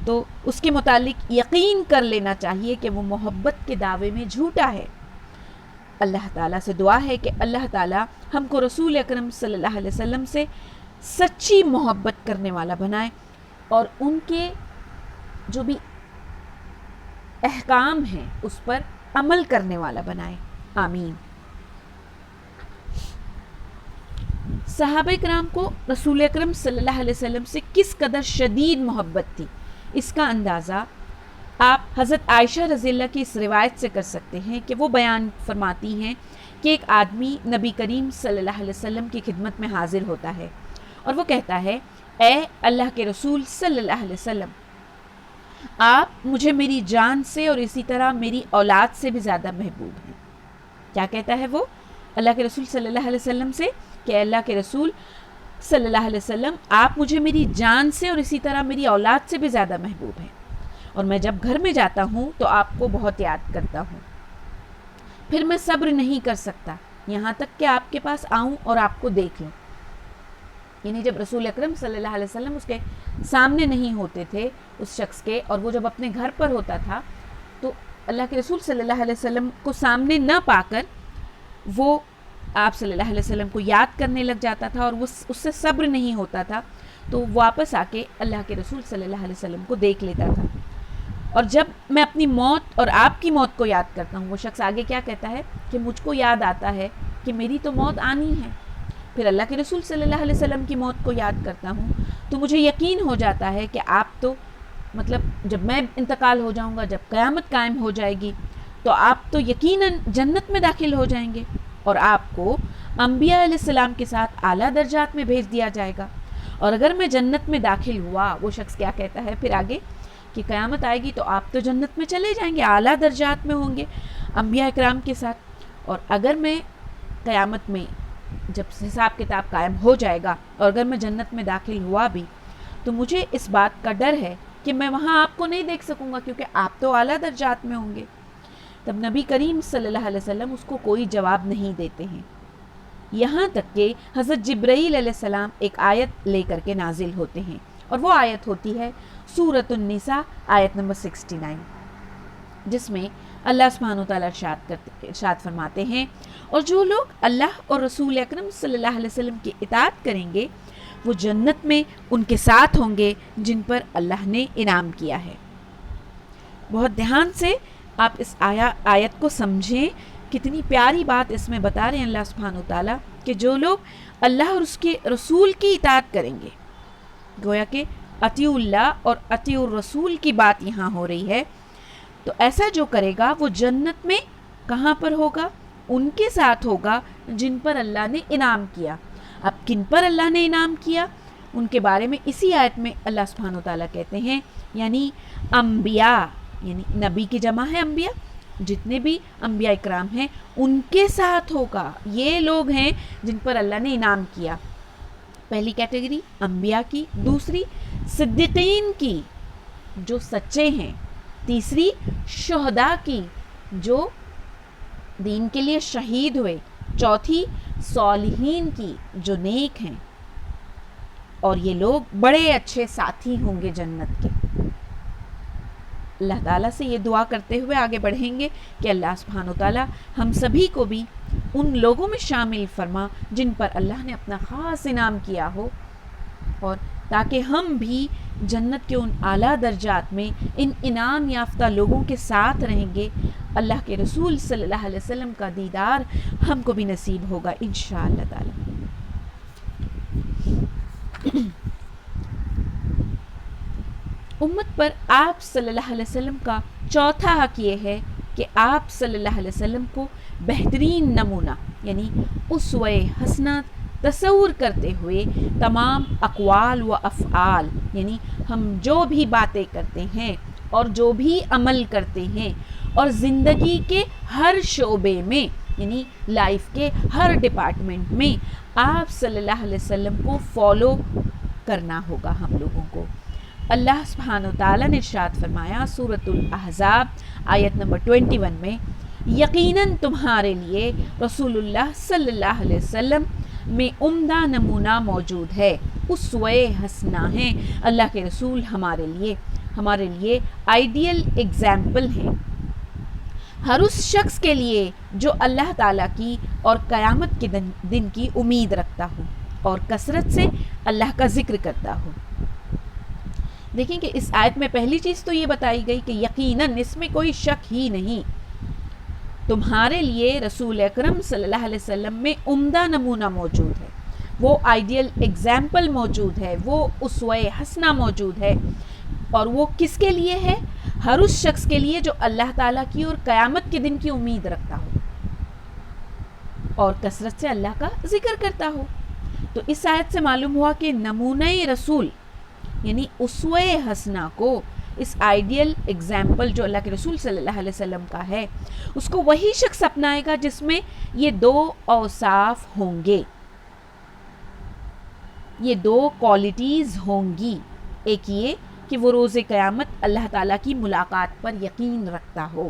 تو اس کے متعلق یقین کر لینا چاہیے کہ وہ محبت کے دعوے میں جھوٹا ہے. اللہ تعالیٰ سے دعا ہے کہ اللہ تعالیٰ ہم کو رسول اکرم صلی اللہ علیہ وسلم سے سچی محبت کرنے والا بنائے اور ان کے جو بھی احکام ہیں اس پر عمل کرنے والا بنائے. آمین. صحابہ کرام کو رسول اکرم صلی اللہ علیہ وسلم سے کس قدر شدید محبت تھی، اس کا اندازہ آپ حضرت عائشہ رضی اللہ کی اس روایت سے کر سکتے ہیں کہ وہ بیان فرماتی ہیں کہ ایک آدمی نبی کریم صلی اللہ علیہ وسلم کی خدمت میں حاضر ہوتا ہے اور وہ کہتا ہے، اے اللہ کے رسول صلی اللہ علیہ وسلم، آپ مجھے میری جان سے اور اسی طرح میری اولاد سے بھی زیادہ محبوب ہیں. کیا کہتا ہے وہ اللہ کے رسول صلی اللہ علیہ وسلم سے کہ اللہ کے رسول صلی اللہ علیہ وسلم، آپ مجھے میری جان سے اور اسی طرح میری اولاد سے بھی زیادہ محبوب ہیں، اور میں جب گھر میں جاتا ہوں تو آپ کو بہت یاد کرتا ہوں، پھر میں صبر نہیں کر سکتا یہاں تک کہ آپ کے پاس آؤں اور آپ کو دیکھ لوں. یعنی جب رسول اکرم صلی اللہ علیہ وسلم اس کے سامنے نہیں ہوتے تھے اس شخص کے، اور وہ جب اپنے گھر پر ہوتا تھا تو اللہ کے رسول صلی اللہ علیہ وسلم کو سامنے نہ پا کر وہ آپ صلی اللہ علیہ وسلم کو یاد کرنے لگ جاتا تھا اور وہ اس سے صبر نہیں ہوتا تھا، تو واپس آ کے اللہ کے رسول صلی اللہ علیہ وسلم کو دیکھ لیتا تھا. اور جب میں اپنی موت اور آپ کی موت کو یاد کرتا ہوں، وہ شخص آگے کیا کہتا ہے کہ مجھ کو یاد آتا ہے کہ میری تو موت آنی ہے. پھر اللہ کے رسول صلی اللہ علیہ وسلم کی موت کو یاد کرتا ہوں تو مجھے یقین ہو جاتا ہے کہ آپ تو مطلب جب میں انتقال ہو جاؤں گا، جب قیامت قائم ہو جائے گی تو آپ تو یقیناً جنت میں داخل ہو جائیں گے اور آپ کو انبیاء علیہ السلام کے ساتھ اعلیٰ درجات میں بھیج دیا جائے گا. اور اگر میں جنت میں داخل ہوا، وہ شخص کیا کہتا ہے پھر آگے کہ قیامت آئے گی تو آپ تو جنت میں چلے جائیں گے، اعلیٰ درجات میں ہوں گے انبیاء اکرام کے ساتھ. اور اگر میں قیامت میں جب حساب کتاب قائم ہو جائے گا اور اگر میں جنت میں داخل ہوا بھی تو مجھے اس بات کا ڈر ہے کہ میں وہاں آپ کو نہیں دیکھ سکوں گا کیونکہ آپ تو اعلیٰ درجات میں ہوں گے. تب نبی کریم صلی اللہ علیہ وسلم اس کو کوئی جواب نہیں دیتے ہیں، یہاں تک کہ حضرت جبرائیل علیہ السلام ایک آیت لے کر کے نازل ہوتے ہیں، اور وہ آیت ہوتی ہے سورۃ النساء آیت نمبر 69، جس میں اللہ سبحانہ وتعالیٰ ارشاد فرماتے ہیں، اور جو لوگ اللہ اور رسول اکرم صلی اللہ علیہ وسلم کی اطاعت کریں گے وہ جنت میں ان کے ساتھ ہوں گے جن پر اللہ نے انعام کیا ہے. بہت دھیان سے آپ اس آیت کو سمجھیں، کتنی پیاری بات اس میں بتا رہے ہیں اللہ سبحانہ وتعالیٰ کہ جو لوگ اللہ اور اس کے رسول کی اطاعت کریں گے، گویا کہ اطیعوا اللہ اور اطیعوا الرسول کی بات یہاں ہو رہی ہے، تو ایسا جو کرے گا وہ جنت میں کہاں پر ہوگا؟ ان کے ساتھ ہوگا جن پر اللہ نے انعام کیا. اب کن پر اللہ نے انعام کیا؟ ان کے بارے میں اسی آیت میں اللہ سبحانہ و تعالیٰ کہتے ہیں، یعنی انبیاء، یعنی نبی کی جمع ہے انبیاء، جتنے بھی انبیاء اکرام ہیں ان کے ساتھ ہوگا. یہ لوگ ہیں جن پر اللہ نے انعام کیا. پہلی کیٹیگری انبیاء کی، دوسری صدیقین کی جو سچے ہیں، تیسری شہداء کی جو دین کے لیے شہید ہوئے، چوتھی صالحین کی جو نیک ہیں، اور یہ لوگ بڑے اچھے ساتھی ہوں گے جنت کے. اللہ تعالیٰ سے یہ دعا کرتے ہوئے آگے بڑھیں گے کہ اللہ سبحانہ وتعالیٰ ہم سبھی کو بھی ان لوگوں میں شامل فرما جن پر اللہ نے اپنا خاص انعام کیا ہو، اور تاکہ ہم بھی جنت کے ان اعلیٰ درجات میں ان انعام یافتہ لوگوں کے ساتھ رہیں گے. اللہ کے رسول صلی اللہ علیہ وسلم کا دیدار ہم کو بھی نصیب ہوگا انشاءاللہ تعالی. امت پر آپ صلی اللہ علیہ وسلم کا چوتھا حق یہ ہے کہ آپ صلی اللہ علیہ وسلم کو بہترین نمونہ یعنی اسوہ حسنہ تصور کرتے ہوئے تمام اقوال و افعال، یعنی ہم جو بھی باتیں کرتے ہیں اور جو بھی عمل کرتے ہیں اور زندگی کے ہر شعبے میں، یعنی لائف کے ہر ڈپارٹمنٹ میں آپ صلی اللہ علیہ وسلم کو فالو کرنا ہوگا ہم لوگوں کو. اللہ سبحانہ وتعالیٰ نے ارشاد فرمایا سورۃ الاحزاب آیت نمبر 21 میں، یقیناً تمہارے لیے رسول اللہ صلی اللہ علیہ وسلم میں عمدہ نمونہ موجود ہے، اسوہ حسنہ ہیں. اللہ کے رسول ہمارے لیے آئیڈیل ایگزامپل ہیں، ہر اس شخص کے لیے جو اللہ تعالیٰ کی اور قیامت کے دن کی امید رکھتا ہو اور کثرت سے اللہ کا ذکر کرتا ہو. دیکھیں کہ اس آیت میں پہلی چیز تو یہ بتائی گئی کہ یقیناً اس میں کوئی شک ہی نہیں، تمہارے لیے رسول اکرم صلی اللہ علیہ وسلم میں عمدہ نمونہ موجود ہے، وہ آئیڈیل ایگزامپل موجود ہے، وہ اسوہ حسنہ موجود ہے. اور وہ کس کے لیے ہے؟ ہر اس شخص کے لیے جو اللہ تعالیٰ کی اور قیامت کے دن کی امید رکھتا ہو اور کثرت سے اللہ کا ذکر کرتا ہو. تو اس آیت سے معلوم ہوا کہ نمونہ رسول یعنی اسوہ حسنہ کو، اس آئیڈیل ایگزامپل جو اللہ کے رسول صلی اللہ علیہ وسلم کا ہے، اس کو وہی شخص اپنائے گا جس میں یہ دو اوصاف ہوں گے، یہ دو کوالٹیز ہوں گی. ایک یہ کہ وہ روز قیامت اللہ تعالیٰ کی ملاقات پر یقین رکھتا ہو،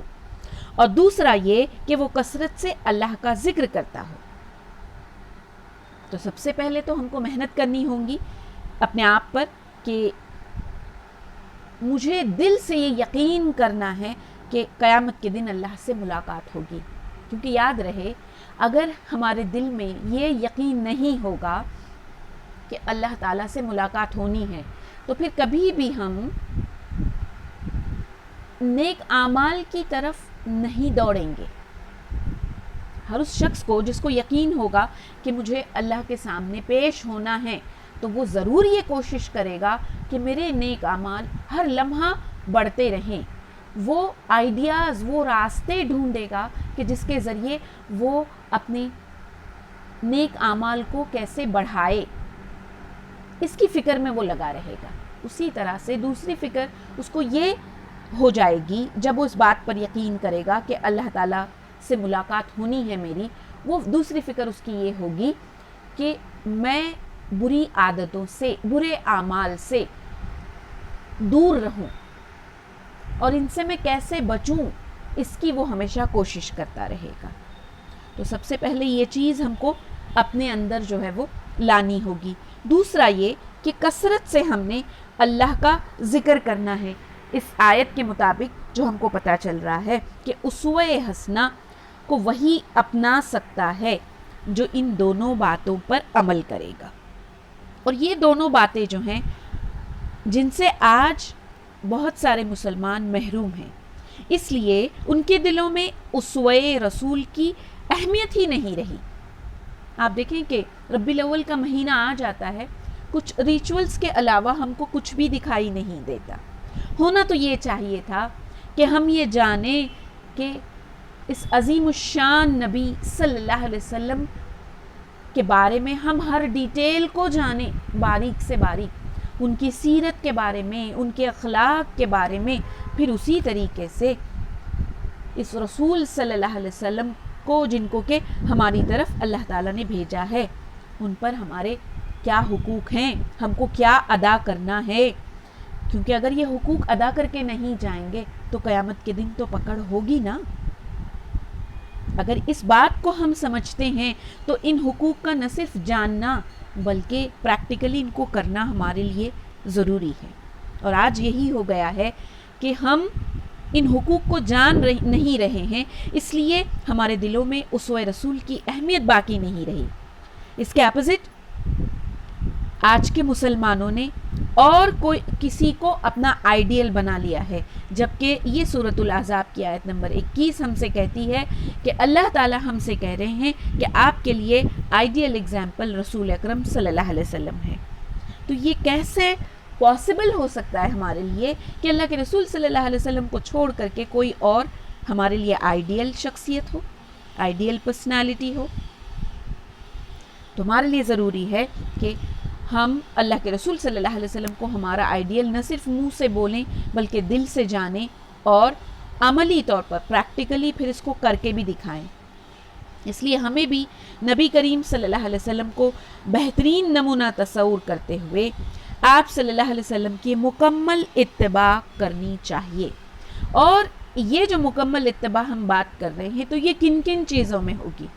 اور دوسرا یہ کہ وہ کثرت سے اللہ کا ذکر کرتا ہو. تو سب سے پہلے تو ہم کو محنت کرنی ہوگی اپنے آپ پر کہ مجھے دل سے یہ یقین کرنا ہے کہ قیامت کے دن اللہ سے ملاقات ہوگی. کیونکہ یاد رہے، اگر ہمارے دل میں یہ یقین نہیں ہوگا کہ اللہ تعالیٰ سے ملاقات ہونی ہے، تو پھر کبھی بھی ہم نیک اعمال کی طرف نہیں دوڑیں گے. ہر اس شخص کو جس کو یقین ہوگا کہ مجھے اللہ کے سامنے پیش ہونا ہے، تو وہ ضرور یہ کوشش کرے گا کہ میرے نیک اعمال ہر لمحہ بڑھتے رہیں. وہ آئیڈیاز، وہ راستے ڈھونڈے گا کہ جس کے ذریعے وہ اپنے نیک اعمال کو کیسے بڑھائے، اس کی فکر میں وہ لگا رہے گا. اسی طرح سے دوسری فکر اس کو یہ ہو جائے گی جب وہ اس بات پر یقین کرے گا کہ اللہ تعالیٰ سے ملاقات ہونی ہے میری، وہ دوسری فکر اس کی یہ ہوگی کہ میں بری عادتوں سے، برے اعمال سے دور رہوں اور ان سے میں کیسے بچوں، اس کی وہ ہمیشہ کوشش کرتا رہے گا. تو سب سے پہلے یہ چیز ہم کو اپنے اندر جو ہے وہ لانی ہوگی. دوسرا یہ کہ کثرت سے ہم نے اللہ کا ذکر کرنا ہے. اس آیت کے مطابق جو ہم کو پتہ چل رہا ہے کہ اسوہ حسنہ کو وہی اپنا سکتا ہے جو ان دونوں باتوں پر عمل کرے گا. اور یہ دونوں باتیں جو ہیں جن سے آج بہت سارے مسلمان محروم ہیں، اس لیے ان کے دلوں میں اسوہ رسول کی اہمیت ہی نہیں رہی. آپ دیکھیں کہ ربیع الاول کا مہینہ آ جاتا ہے، کچھ ریچولز کے علاوہ ہم کو کچھ بھی دکھائی نہیں دیتا. ہونا تو یہ چاہیے تھا کہ ہم یہ جانیں کہ اس عظیم الشان نبی صلی اللہ علیہ وسلم کے بارے میں ہم ہر ڈیٹیل کو جانیں، باریک سے باریک، ان کی سیرت کے بارے میں، ان کے اخلاق کے بارے میں، پھر اسی طریقے سے اس رسول صلی اللہ علیہ وسلم کو، جن کو کہ ہماری طرف اللہ تعالیٰ نے بھیجا ہے، ان پر ہمارے کیا حقوق ہیں، ہم کو کیا ادا کرنا ہے. کیونکہ اگر یہ حقوق ادا کر کے نہیں جائیں گے تو قیامت کے دن تو پکڑ ہوگی نا. اگر اس بات کو ہم سمجھتے ہیں تو ان حقوق کا نہ صرف جاننا بلکہ پریکٹیکلی ان کو کرنا ہمارے لیے ضروری ہے. اور آج یہی ہو گیا ہے کہ ہم ان حقوق کو جان نہیں رہے ہیں، اس لیے ہمارے دلوں میں اسوہ رسول کی اہمیت باقی نہیں رہی. اس کے اپوزٹ آج کے مسلمانوں نے اور کوئی کسی کو اپنا آئیڈیل بنا لیا ہے، جبکہ یہ سورۃ الاحزاب کی آیت نمبر 21 ہم سے کہتی ہے کہ اللہ تعالیٰ ہم سے کہہ رہے ہیں کہ آپ کے لیے آئیڈیل ایگزامپل رسول اکرم صلی اللہ علیہ وسلم ہے. تو یہ کیسے پاسبل ہو سکتا ہے ہمارے لیے کہ اللہ کے رسول صلی اللہ علیہ وسلم کو چھوڑ کر کے کوئی اور ہمارے لیے آئیڈیل شخصیت ہو، آئیڈیل پرسنالٹی ہو؟ تو ہمارے لیے ضروری ہے کہ ہم اللہ کے رسول صلی اللہ علیہ وسلم کو ہمارا آئیڈیل نہ صرف منہ سے بولیں بلکہ دل سے جانیں اور عملی طور پر پریکٹیکلی پھر اس کو کر کے بھی دکھائیں. اس لیے ہمیں بھی نبی کریم صلی اللہ علیہ وسلم کو بہترین نمونہ تصور کرتے ہوئے آپ صلی اللہ علیہ وسلم کی مکمل اتباع کرنی چاہیے. اور یہ جو مکمل اتباع ہم بات کر رہے ہیں تو یہ کن کن چیزوں میں ہوگی؟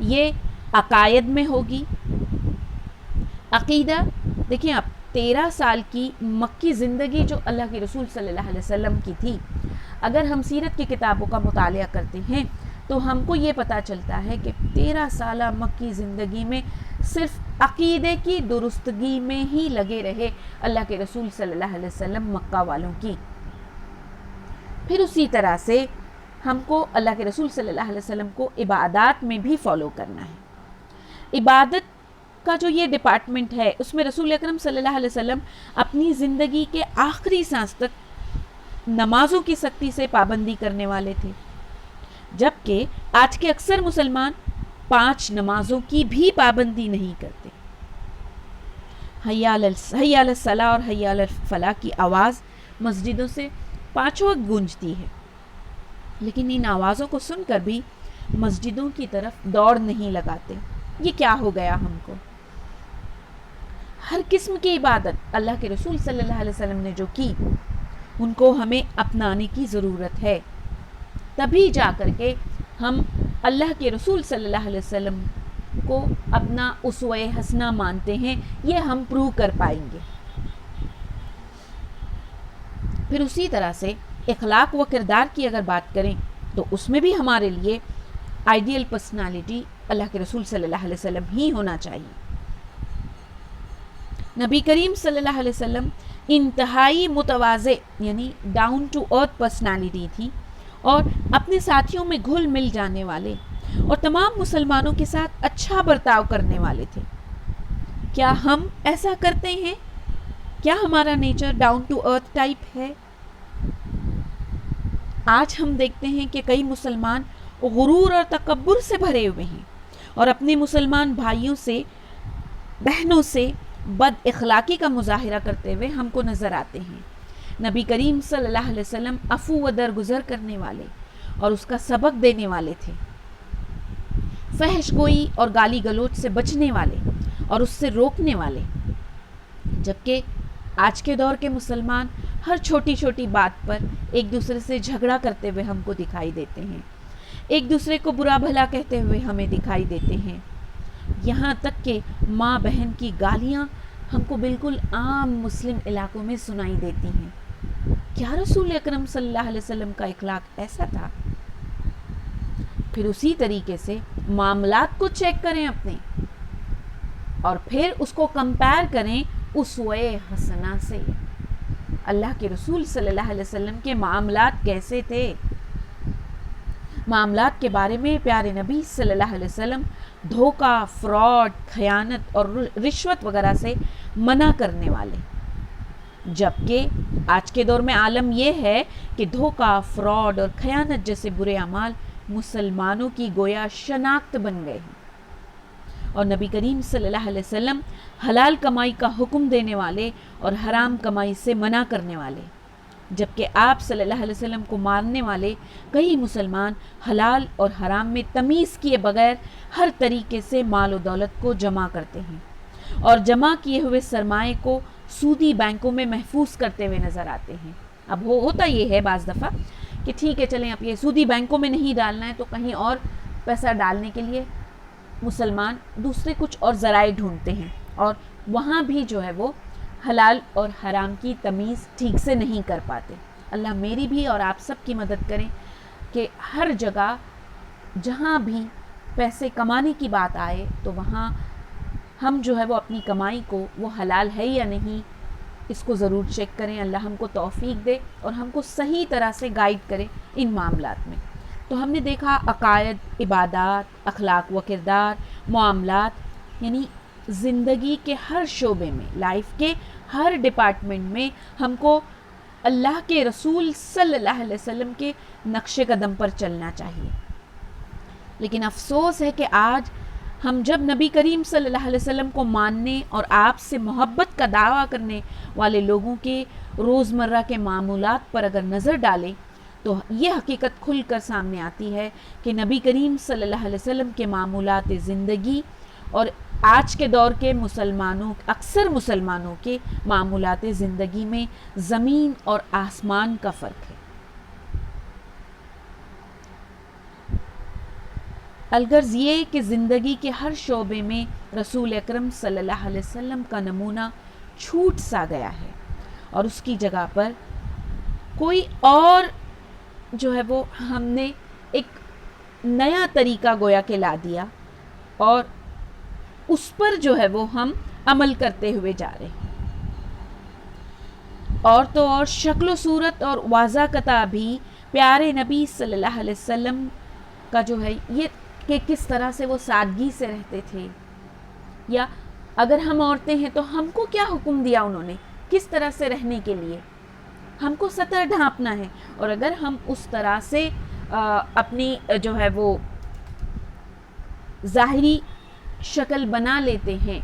یہ عقائد میں ہوگی. عقیدہ دیکھیں آپ، 13 سال کی مکی زندگی جو اللہ کے رسول صلی اللہ علیہ وسلم کی تھی، اگر ہم سیرت کی کتابوں کا مطالعہ کرتے ہیں تو ہم کو یہ پتہ چلتا ہے کہ 13 سالہ مکی زندگی میں صرف عقیدے کی درستگی میں ہی لگے رہے اللہ کے رسول صلی اللہ علیہ وسلم مکہ والوں کی. پھر اسی طرح سے ہم کو اللہ کے رسول صلی اللہ علیہ وسلم کو عبادات میں بھی فالو کرنا ہے. عبادت کا جو یہ ڈپارٹمنٹ ہے اس میں رسول اکرم صلی اللہ علیہ وسلم اپنی زندگی کے آخری سانس تک نمازوں کی سختی سے پابندی کرنے والے تھے، جبکہ آج کے اکثر مسلمان 5 نمازوں کی بھی پابندی نہیں کرتے. حی علی الصلاۃ اور حی علی الفلاح کی آواز مسجدوں سے 5 وقت گونجتی ہے، لیکن ان آوازوں کو سن کر بھی مسجدوں کی طرف دوڑ نہیں لگاتے. یہ کیا ہو گیا ہم کو؟ ہر قسم کی عبادت اللہ کے رسول صلی اللہ علیہ وسلم نے جو کی ان کو ہمیں اپنانے کی ضرورت ہے. تبھی جا کر کے ہم اللہ کے رسول صلی اللہ علیہ وسلم کو اپنا اسوہ حسنہ مانتے ہیں، یہ ہم پروو کر پائیں گے. پھر اسی طرح سے اخلاق و کردار کی اگر بات کریں تو اس میں بھی ہمارے لیے آئیڈیل پرسنالٹی اللہ کے رسول صلی اللہ علیہ وسلم ہی ہونا چاہیے. نبی کریم صلی اللہ علیہ وسلم انتہائی متواضع یعنی ڈاؤن ٹو ارتھ پرسنالٹی تھی اور اپنے ساتھیوں میں گھل مل جانے والے اور تمام مسلمانوں کے ساتھ اچھا برتاؤ کرنے والے تھے. کیا ہم ایسا کرتے ہیں؟ کیا ہمارا nature down to earth type ہے؟ آج ہم دیکھتے ہیں کہ کئی مسلمان غرور اور تکبر سے بھرے ہوئے ہیں اور اپنے مسلمان بھائیوں سے بہنوں سے بد اخلاقی کا مظاہرہ کرتے ہوئے ہم کو نظر آتے ہیں. نبی کریم صلی اللہ علیہ وسلم عفو و درگزر کرنے والے اور اس کا سبق دینے والے تھے، فحش گوئی اور گالی گلوچ سے بچنے والے اور اس سے روکنے والے. جبکہ آج کے دور کے مسلمان ہر چھوٹی چھوٹی بات پر ایک دوسرے سے جھگڑا کرتے ہوئے ہم کو دکھائی دیتے ہیں، ایک دوسرے کو برا بھلا کہتے ہوئے ہمیں دکھائی دیتے ہیں. یہاں تک کہ ماں بہن کی گالیاں ہم کو بالکل عام مسلم علاقوں میں سنائی دیتی ہیں. کیا رسول اکرم صلی اللہ علیہ وسلم کا اخلاق ایسا تھا؟ پھر اسی طریقے سے معاملات کو چیک کریں اپنے اور پھر اس کو کمپیئر کریں اسوہ حسنہ سے. اللہ کے رسول صلی اللہ علیہ وسلم کے معاملات کیسے تھے؟ معاملات کے بارے میں پیارے نبی صلی اللہ علیہ وسلم دھوکہ، فراڈ، خیانت اور رشوت وغیرہ سے منع کرنے والے، جبکہ آج کے دور میں عالم یہ ہے کہ دھوکہ، فراڈ اور خیانت جیسے برے اعمال مسلمانوں کی گویا شناخت بن گئے ہیں اور نبی کریم صلی اللہ علیہ وسلم حلال کمائی کا حکم دینے والے اور حرام کمائی سے منع کرنے والے، جبکہ آپ صلی اللہ علیہ وسلم کو ماننے والے کئی مسلمان حلال اور حرام میں تمیز کیے بغیر ہر طریقے سے مال و دولت کو جمع کرتے ہیں اور جمع کیے ہوئے سرمایے کو سودی بینکوں میں محفوظ کرتے ہوئے نظر آتے ہیں۔ اب ہوتا یہ ہے بعض دفعہ کہ ٹھیک ہے چلیں اب یہ سودی بینکوں میں نہیں ڈالنا ہے تو کہیں اور پیسہ ڈالنے کے لیے مسلمان دوسرے کچھ اور ذرائع ڈھونڈتے ہیں، اور وہاں بھی جو ہے وہ حلال اور حرام کی تمیز ٹھیک سے نہیں کر پاتے۔ اللہ میری بھی اور آپ سب کی مدد کریں کہ ہر جگہ جہاں بھی پیسے کمانے کی بات آئے تو وہاں ہم جو ہے وہ اپنی کمائی کو وہ حلال ہے یا نہیں اس کو ضرور چیک کریں۔ اللہ ہم کو توفیق دے اور ہم کو صحیح طرح سے گائیڈ کرے ان معاملات میں۔ تو ہم نے دیکھا عقائد، عبادات، اخلاق و کردار، معاملات، یعنی زندگی کے ہر شعبے میں، لائف کے ہر ڈپارٹمنٹ میں ہم کو اللہ کے رسول صلی اللہ علیہ وسلم کے نقش قدم پر چلنا چاہیے۔ لیکن افسوس ہے کہ آج ہم جب نبی کریم صلی اللہ علیہ وسلم کو ماننے اور آپ سے محبت کا دعویٰ کرنے والے لوگوں کے روزمرہ کے معمولات پر اگر نظر ڈالیں تو یہ حقیقت کھل کر سامنے آتی ہے کہ نبی کریم صلی اللہ علیہ وسلم کے معمولات زندگی اور آج کے دور کے اکثر مسلمانوں کے معمولات زندگی میں زمین اور آسمان کا فرق ہے۔ الغرض یہ کہ زندگی کے ہر شعبے میں رسول اکرم صلی اللہ علیہ وسلم کا نمونہ چھوٹ سا گیا ہے اور اس کی جگہ پر کوئی اور جو ہے وہ ہم نے ایک نیا طریقہ گویا کہ لا دیا اور اس پر جو ہے وہ ہم عمل کرتے ہوئے جا رہے ہیں۔ اور تو اور شکل و صورت اور واضح قطع بھی پیارے نبی صلی اللہ علیہ وسلم کا جو ہے یہ کہ کس طرح سے وہ سادگی سے رہتے تھے، یا اگر ہم عورتیں ہیں تو ہم کو کیا حکم دیا انہوں نے کس طرح سے رہنے کے لیے، ہم کو سطر ڈھانپنا ہے، اور اگر ہم اس طرح سے اپنی جو ہے وہ ظاہری شکل بنا لیتے ہیں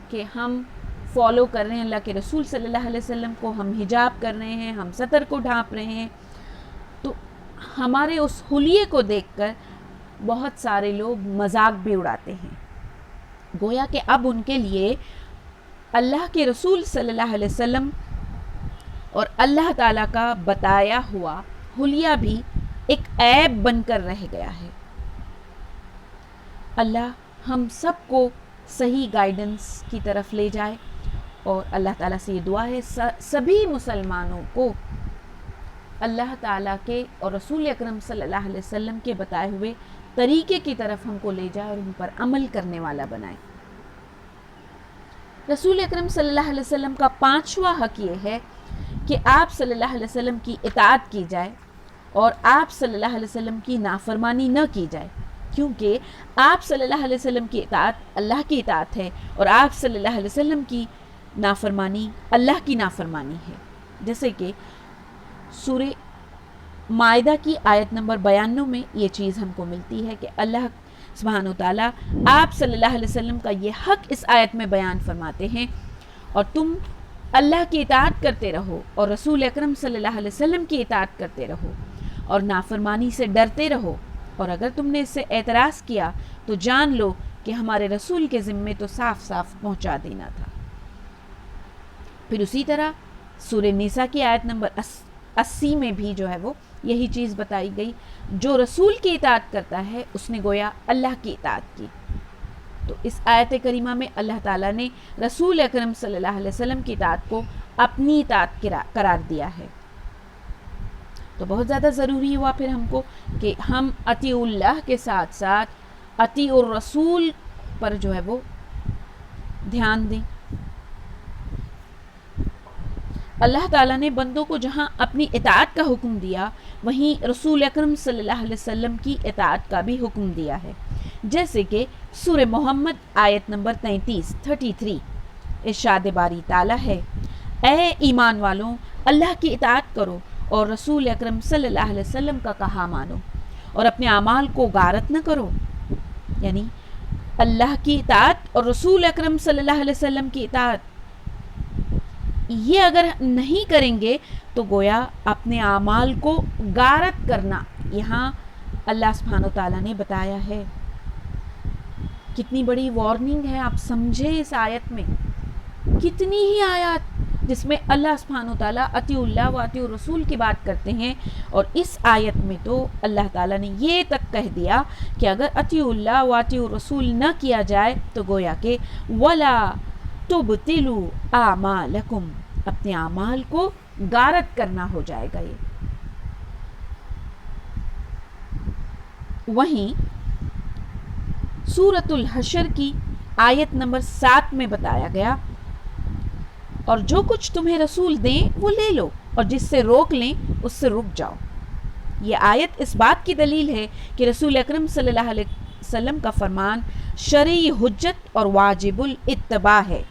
کہ ہم فالو کر رہے ہیں اللہ کے رسول صلی اللہ علیہ وسلم کو، ہم حجاب کر رہے ہیں، ہم سطر کو ڈھانپ رہے ہیں، تو ہمارے اس حلیے کو دیکھ کر بہت سارے لوگ مذاق بھی اڑاتے ہیں، گویا کہ اب ان کے لیے اللہ کے رسول صلی اللہ علیہ وسلم اور اللہ تعالیٰ کا بتایا ہوا حلیہ بھی ایک عیب بن کر رہ گیا ہے۔ اللہ ہم سب کو صحیح گائیڈنس کی طرف لے جائے، اور اللہ تعالیٰ سے یہ دعا ہے سبھی مسلمانوں کو اللہ تعالیٰ کے اور رسول اکرم صلی اللہ علیہ وسلم کے بتائے ہوئے طریقے کی طرف ہم کو لے جائے اور ان پر عمل کرنے والا بنائے۔ رسول اکرم صلی اللہ علیہ وسلم کا 5واں حق یہ ہے کہ آپ صلی اللہ علیہ وسلم کی اطاعت کی جائے اور آپ صلی اللہ علیہ وسلم کی نافرمانی نہ کی جائے، کیونکہ آپ صلی اللہ علیہ وسلم کی اطاعت اللہ کی اطاعت ہے اور آپ صلی اللہ علیہ وسلم کی نافرمانی اللہ کی نافرمانی ہے۔ جیسے کہ سورہ مائدہ کی آیت نمبر 92 میں یہ چیز ہم کو ملتی ہے کہ اللہ سبحانہ و تعالیٰ آپ صلی اللہ علیہ وسلم کا یہ حق اس آیت میں بیان فرماتے ہیں، اور تم اللہ کی اطاعت کرتے رہو اور رسول اکرم صلی اللہ علیہ وسلم کی اطاعت کرتے رہو اور نافرمانی سے ڈرتے رہو، اور اگر تم نے اس سے اعتراض کیا تو جان لو کہ ہمارے رسول کے ذمے تو صاف صاف پہنچا دینا تھا۔ پھر اسی طرح سورہ نساء کی آیت نمبر 80 میں بھی جو ہے وہ یہی چیز بتائی گئی، جو رسول کی اطاعت کرتا ہے اس نے گویا اللہ کی اطاعت کی۔ تو اس آیت کریمہ میں اللہ تعالیٰ نے رسول اکرم صلی اللہ علیہ وسلم کی اطاعت کو اپنی اطاعت قرار دیا ہے۔ تو بہت زیادہ ضروری ہوا پھر ہم کو کہ ہم اطیع اللہ کے ساتھ ساتھ اطیع الرسول پر جو ہے وہ دھیان دیں۔ اللہ تعالیٰ نے بندوں کو جہاں اپنی اطاعت کا حکم دیا وہیں رسول اکرم صلی اللہ علیہ وسلم کی اطاعت کا بھی حکم دیا ہے، جیسے کہ سورہ محمد آیت نمبر 33 ارشاد باری تعالیٰ ہے، اے ایمان والوں اللہ کی اطاعت کرو اور رسول اکرم صلی اللہ علیہ وسلم کا کہا مانو اور اپنے اعمال کو غارت نہ کرو، یعنی اللہ کی اطاعت اور رسول اکرم صلی اللہ علیہ وسلم کی اطاعت، یہ اگر نہیں کریں گے تو گویا اپنے اعمال کو غارت کرنا. یہاں اللہ سبحانہ وتعالیٰ نے بتایا ہے، کتنی بڑی وارننگ ہے. آپ سمجھیں اس آیت میں کتنی ہی آیات جس میں اللہ سبحانہ وتعالیٰ اطیعوا اللہ و اطیعوا الرسول کی بات کرتے ہیں، اور اس آیت میں تو اللہ تعالیٰ نے یہ تک کہہ دیا کہ اگر اطیعوا اللہ و اطیعوا الرسول نہ کیا جائے تو گویا کہ وَلَا تُبْطِلُوا أَعْمَالَكُمْ، اپنے اعمال کو غارت کرنا ہو جائے گا. یہ وہیں سورۃ الحشر کی آیت نمبر 7 میں بتایا گیا، اور جو کچھ تمہیں رسول دیں وہ لے لو، اور جس سے روک لیں اس سے رک جاؤ. یہ آیت اس بات کی دلیل ہے کہ رسول اکرم صلی اللہ علیہ وسلم کا فرمان شرعی حجت اور واجب الاتباع ہے.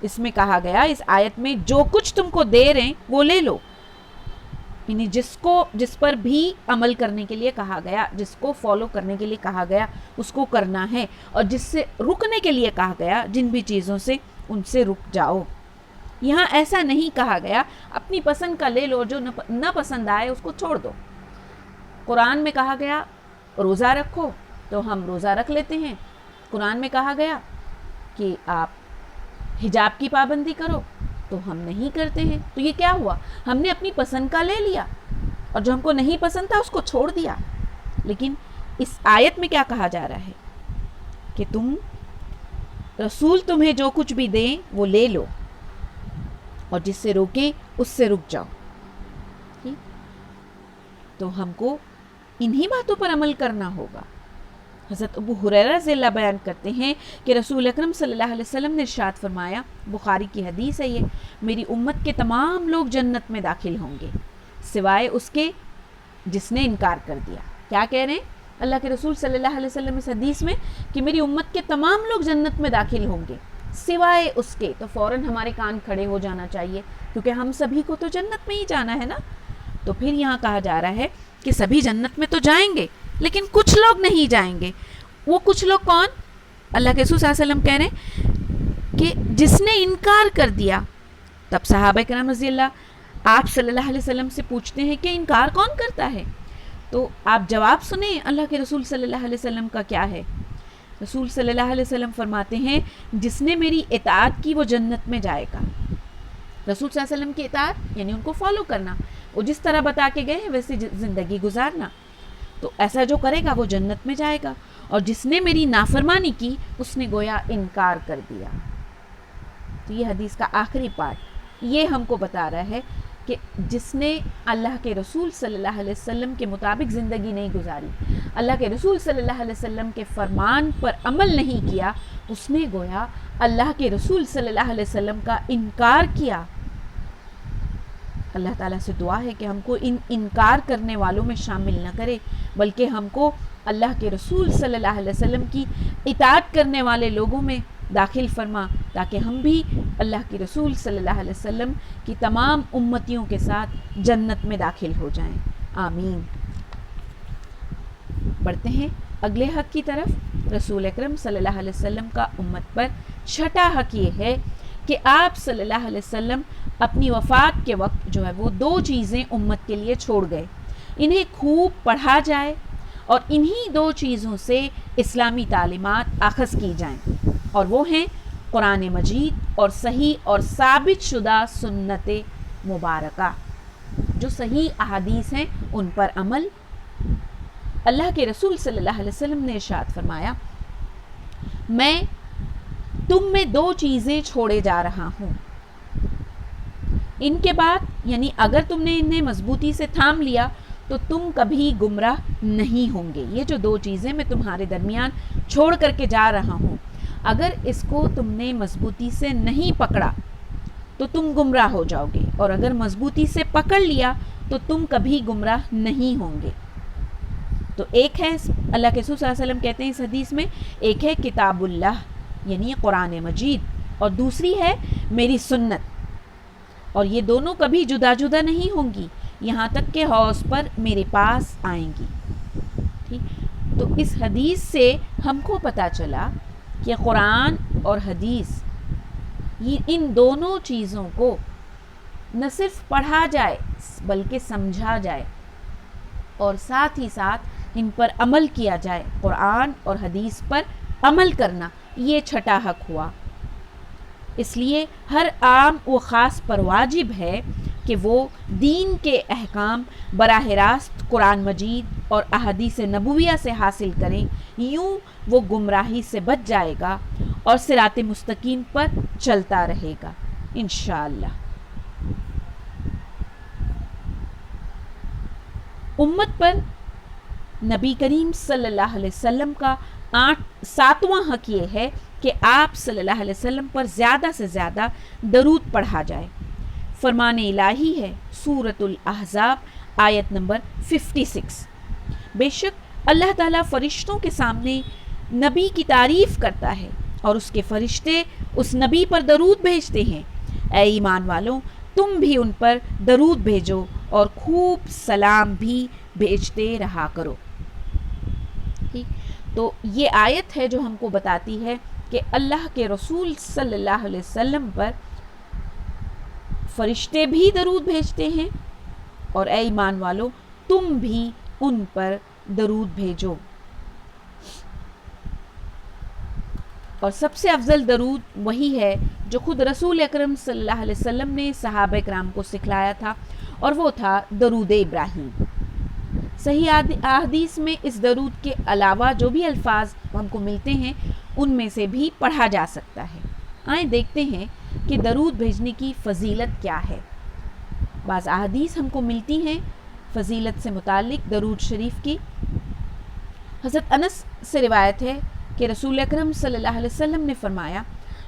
اس میں کہا گیا، اس آیت میں جو کچھ تم کو دے رہے ہیں وہ لے لو، یعنی جس پر بھی عمل کرنے کے لیے کہا گیا، جس کو فالو کرنے کے لیے کہا گیا اس کو کرنا ہے، اور جس سے رکنے کے لیے کہا گیا جن بھی چیزوں سے ان سے رک جاؤ. یہاں ایسا نہیں کہا گیا اپنی پسند کا لے لو، جو نہ پسند آئے اس کو چھوڑ دو. قرآن میں کہا گیا روزہ رکھو تو ہم روزہ رکھ لیتے ہیں. قرآن میں کہا گیا کہ آپ حجاب کی پابندی کرو تو ہم نہیں کرتے ہیں. تو یہ کیا ہوا؟ ہم نے اپنی پسند کا لے لیا اور جو ہم کو نہیں پسند تھا اس کو چھوڑ دیا. لیکن اس آیت میں کیا کہا جا رہا ہے کہ تم رسول تمہیں جو کچھ بھی دیں وہ لے لو، اور جس سے روکیں اس سے رک جاؤ. تو ہم کو انہی باتوں پر عمل کرنا ہوگا. حضرت ابو ہریرہ رضی اللہ بیان کرتے ہیں کہ رسول اکرم صلی اللہ علیہ وسلم نے ارشاد فرمایا، بخاری کی حدیث ہے یہ، میری امت کے تمام لوگ جنت میں داخل ہوں گے سوائے اس کے جس نے انکار کر دیا. کیا کہہ رہے ہیں اللہ کے رسول صلی اللہ علیہ وسلم اس حدیث میں کہ میری امت کے تمام لوگ جنت میں داخل ہوں گے سوائے اس کے. تو فوراً ہمارے کان کھڑے ہو جانا چاہیے، کیونکہ ہم سبھی کو تو جنت میں ہی جانا ہے نا. تو پھر یہاں کہا جا رہا ہے کہ سبھی جنت میں تو جائیں گے لیکن کچھ لوگ نہیں جائیں گے. وہ کچھ لوگ کون؟ اللہ کے رسول صلی اللہ علیہ وسلم کہہ رہے ہیں کہ جس نے انکار کر دیا. تب صحابہ کرام رضی اللہ آپ صلی اللہ علیہ وسلم سے پوچھتے ہیں کہ انکار کون کرتا ہے؟ تو آپ جواب سنیں اللہ کے رسول صلی اللہ علیہ وسلم کا کیا ہے. رسول صلی اللہ علیہ وسلم فرماتے ہیں جس نے میری اطاعت کی وہ جنت میں جائے گا. رسول صلی اللہ علیہ وسلم کی اطاعت یعنی ان کو فالو کرنا، وہ جس طرح بتا کے گئے ہیں ویسے زندگی گزارنا. تو ایسا جو کرے گا وہ جنت میں جائے گا، اور جس نے میری نافرمانی کی اس نے گویا انکار کر دیا. تو یہ حدیث کا آخری پارٹ یہ ہم کو بتا رہا ہے کہ جس نے اللہ کے رسول صلی اللہ علیہ وسلم کے مطابق زندگی نہیں گزاری، اللہ کے رسول صلی اللہ علیہ وسلم کے فرمان پر عمل نہیں کیا، اس نے گویا اللہ کے رسول صلی اللہ علیہ وسلم کا انکار کیا. اللہ تعالیٰ سے دعا ہے کہ ہم کو ان انکار کرنے والوں میں شامل نہ کرے، بلکہ ہم کو اللہ کے رسول صلی اللہ علیہ وسلم کی اطاعت کرنے والے لوگوں میں داخل فرما، تاکہ ہم بھی اللہ کے رسول صلی اللہ علیہ وسلم کی تمام امتیوں کے ساتھ جنت میں داخل ہو جائیں. آمین. بڑھتے ہیں اگلے حق کی طرف. رسول اکرم صلی اللہ علیہ وسلم کا امت پر چھٹا حق یہ ہے کہ آپ صلی اللہ علیہ وسلم اپنی وفات کے وقت جو ہے وہ 2 چیزیں امت کے لیے چھوڑ گئے. انہیں خوب پڑھا جائے اور انہی 2 چیزوں سے اسلامی تعلیمات اخذ کی جائیں، اور وہ ہیں قرآن مجید اور صحیح اور ثابت شدہ سنت مبارکہ. جو صحیح احادیث ہیں ان پر عمل. اللہ کے رسول صلی اللہ علیہ وسلم نے ارشاد فرمایا، میں تم میں 2 چیزیں چھوڑے جا رہا ہوں، ان کے بعد یعنی اگر تم نے انہیں مضبوطی سے تھام لیا تو تم کبھی گمراہ نہیں ہوں گے. یہ جو 2 چیزیں میں تمہارے درمیان چھوڑ کر کے جا رہا ہوں، اگر اس کو تم نے مضبوطی سے نہیں پکڑا تو تم گمراہ ہو جاؤ گے، اور اگر مضبوطی سے پکڑ لیا تو تم کبھی گمراہ نہیں ہوں گے. تو ایک ہے اللہ کے رسول صلی اللہ علیہ وسلم کہتے ہیں اس حدیث میں، ایک ہے کتاب اللہ یعنی قرآن مجید، اور دوسری ہے میری سنت، اور یہ دونوں کبھی جدا جدا نہیں ہوں گی یہاں تک کہ حوض پر میرے پاس آئیں گی. ٹھیک. تو اس حدیث سے ہم کو پتہ چلا کہ قرآن اور حدیث ان دونوں چیزوں کو نہ صرف پڑھا جائے بلکہ سمجھا جائے اور ساتھ ہی ساتھ ان پر عمل کیا جائے. قرآن اور حدیث پر عمل کرنا یہ چھٹا حق ہوا. اس لیے ہر عام و خاص پر واجب ہے کہ وہ دین کے احکام براہ راست قرآن مجید اور احادیث نبویہ سے حاصل کریں. یوں وہ گمراہی سے بچ جائے گا اور صراط مستقیم پر چلتا رہے گا انشاءاللہ. امت پر نبی کریم صلی اللہ علیہ وسلم کا 7واں حق یہ ہے کہ آپ صلی اللہ علیہ وسلم پر زیادہ سے زیادہ درود پڑھا جائے. فرمان الہی ہے سورۃ الاحزاب آیت نمبر 56. بے شک اللہ تعالیٰ فرشتوں کے سامنے نبی کی تعریف کرتا ہے اور اس کے فرشتے اس نبی پر درود بھیجتے ہیں. اے ایمان والوں تم بھی ان پر درود بھیجو اور خوب سلام بھی بھیجتے رہا کرو. ٹھیک، تو یہ آیت ہے جو ہم کو بتاتی ہے کہ اللہ کے رسول صلی اللہ علیہ وسلم پر فرشتے بھی درود بھیجتے ہیں اور اے ایمان والو تم بھی ان پر درود بھیجو. اور سب سے افضل درود وہی ہے جو خود رسول اکرم صلی اللہ علیہ وسلم نے صحابہ کرام کو سکھلایا تھا اور وہ تھا درود ابراہیم. صحیح احادیث میں اس درود کے علاوہ جو بھی الفاظ ہم کو ملتے ہیں ان میں سے بھی پڑھا جا سکتا ہے. آئیں دیکھتے ہیں کہ درود بھیجنے کی فضیلت کیا ہے. بعض احادیث ہم کو ملتی ہیں فضیلت سے متعلق درود شریف کی. حضرت انس سے روایت ہے کہ رسول اکرم صلی اللہ علیہ وسلم نے فرمایا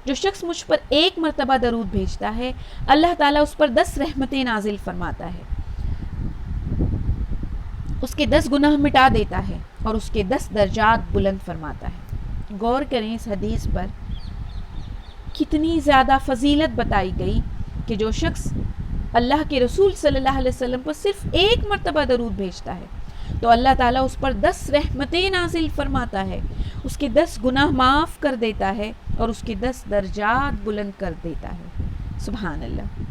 جو شخص مجھ پر ایک مرتبہ درود بھیجتا ہے اللہ تعالیٰ اس پر 10 رحمتیں نازل فرماتا ہے، اس کے 10 گناہ مٹا دیتا ہے اور اس کے 10 درجات بلند فرماتا ہے. غور کریں اس حدیث پر کتنی زیادہ فضیلت بتائی گئی کہ جو شخص اللہ کے رسول صلی اللہ علیہ وسلم پر صرف ایک مرتبہ درود بھیجتا ہے تو اللہ تعالیٰ اس پر 10 رحمتیں نازل فرماتا ہے، اس کے 10 گناہ معاف کر دیتا ہے اور اس کے 10 درجات بلند کر دیتا ہے. سبحان اللہ.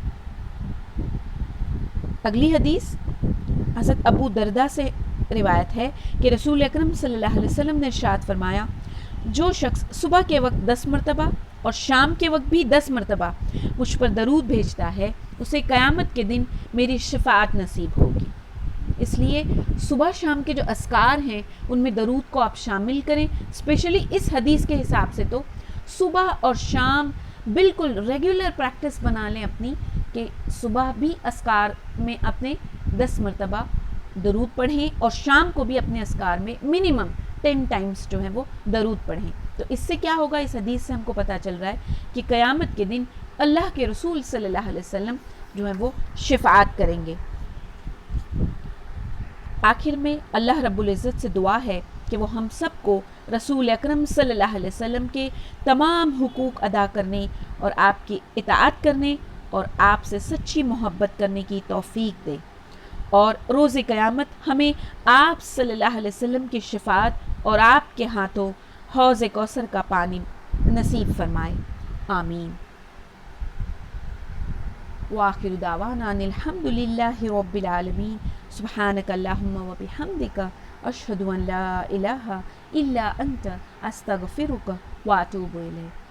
اگلی حدیث حضرت ابو دردہ سے روایت ہے کہ رسول اکرم صلی اللہ علیہ وسلم نے ارشاد فرمایا جو شخص صبح کے وقت 10 مرتبہ اور شام کے وقت بھی 10 مرتبہ مجھ پر درود بھیجتا ہے اسے قیامت کے دن میری شفاعت نصیب ہوگی. اس لیے صبح شام کے جو اذکار ہیں ان میں درود کو آپ شامل کریں. اسپیشلی اس حدیث کے حساب سے تو صبح اور شام بالکل ریگولر پریکٹس بنا لیں اپنی کہ صبح بھی اذکار میں اپنے 10 مرتبہ درود پڑھیں اور شام کو بھی اپنے اذکار میں منیمم 10 ٹائمز جو ہیں وہ درود پڑھیں. تو اس سے کیا ہوگا، اس حدیث سے ہم کو پتہ چل رہا ہے کہ قیامت کے دن اللہ کے رسول صلی اللہ علیہ وسلم جو ہے وہ شفاعت کریں گے. آخر میں اللہ رب العزت سے دعا ہے کہ وہ ہم سب کو رسول اکرم صلی اللہ علیہ وسلم کے تمام حقوق ادا کرنے اور آپ کی اطاعت کرنے اور آپ سے سچی محبت کرنے کی توفیق دے اور روز قیامت ہمیں آپ صلی اللہ علیہ وسلم کی شفاعت اور آپ کے ہاتھوں حوض کوثر کا پانی نصیب فرمائے. آمین. وآخر دعوانا ان الحمد للہ رب العالمین. سبحانک اللہم و بحمدک اشہد ان لا الہ الا انت استغفرک واتوب الیک.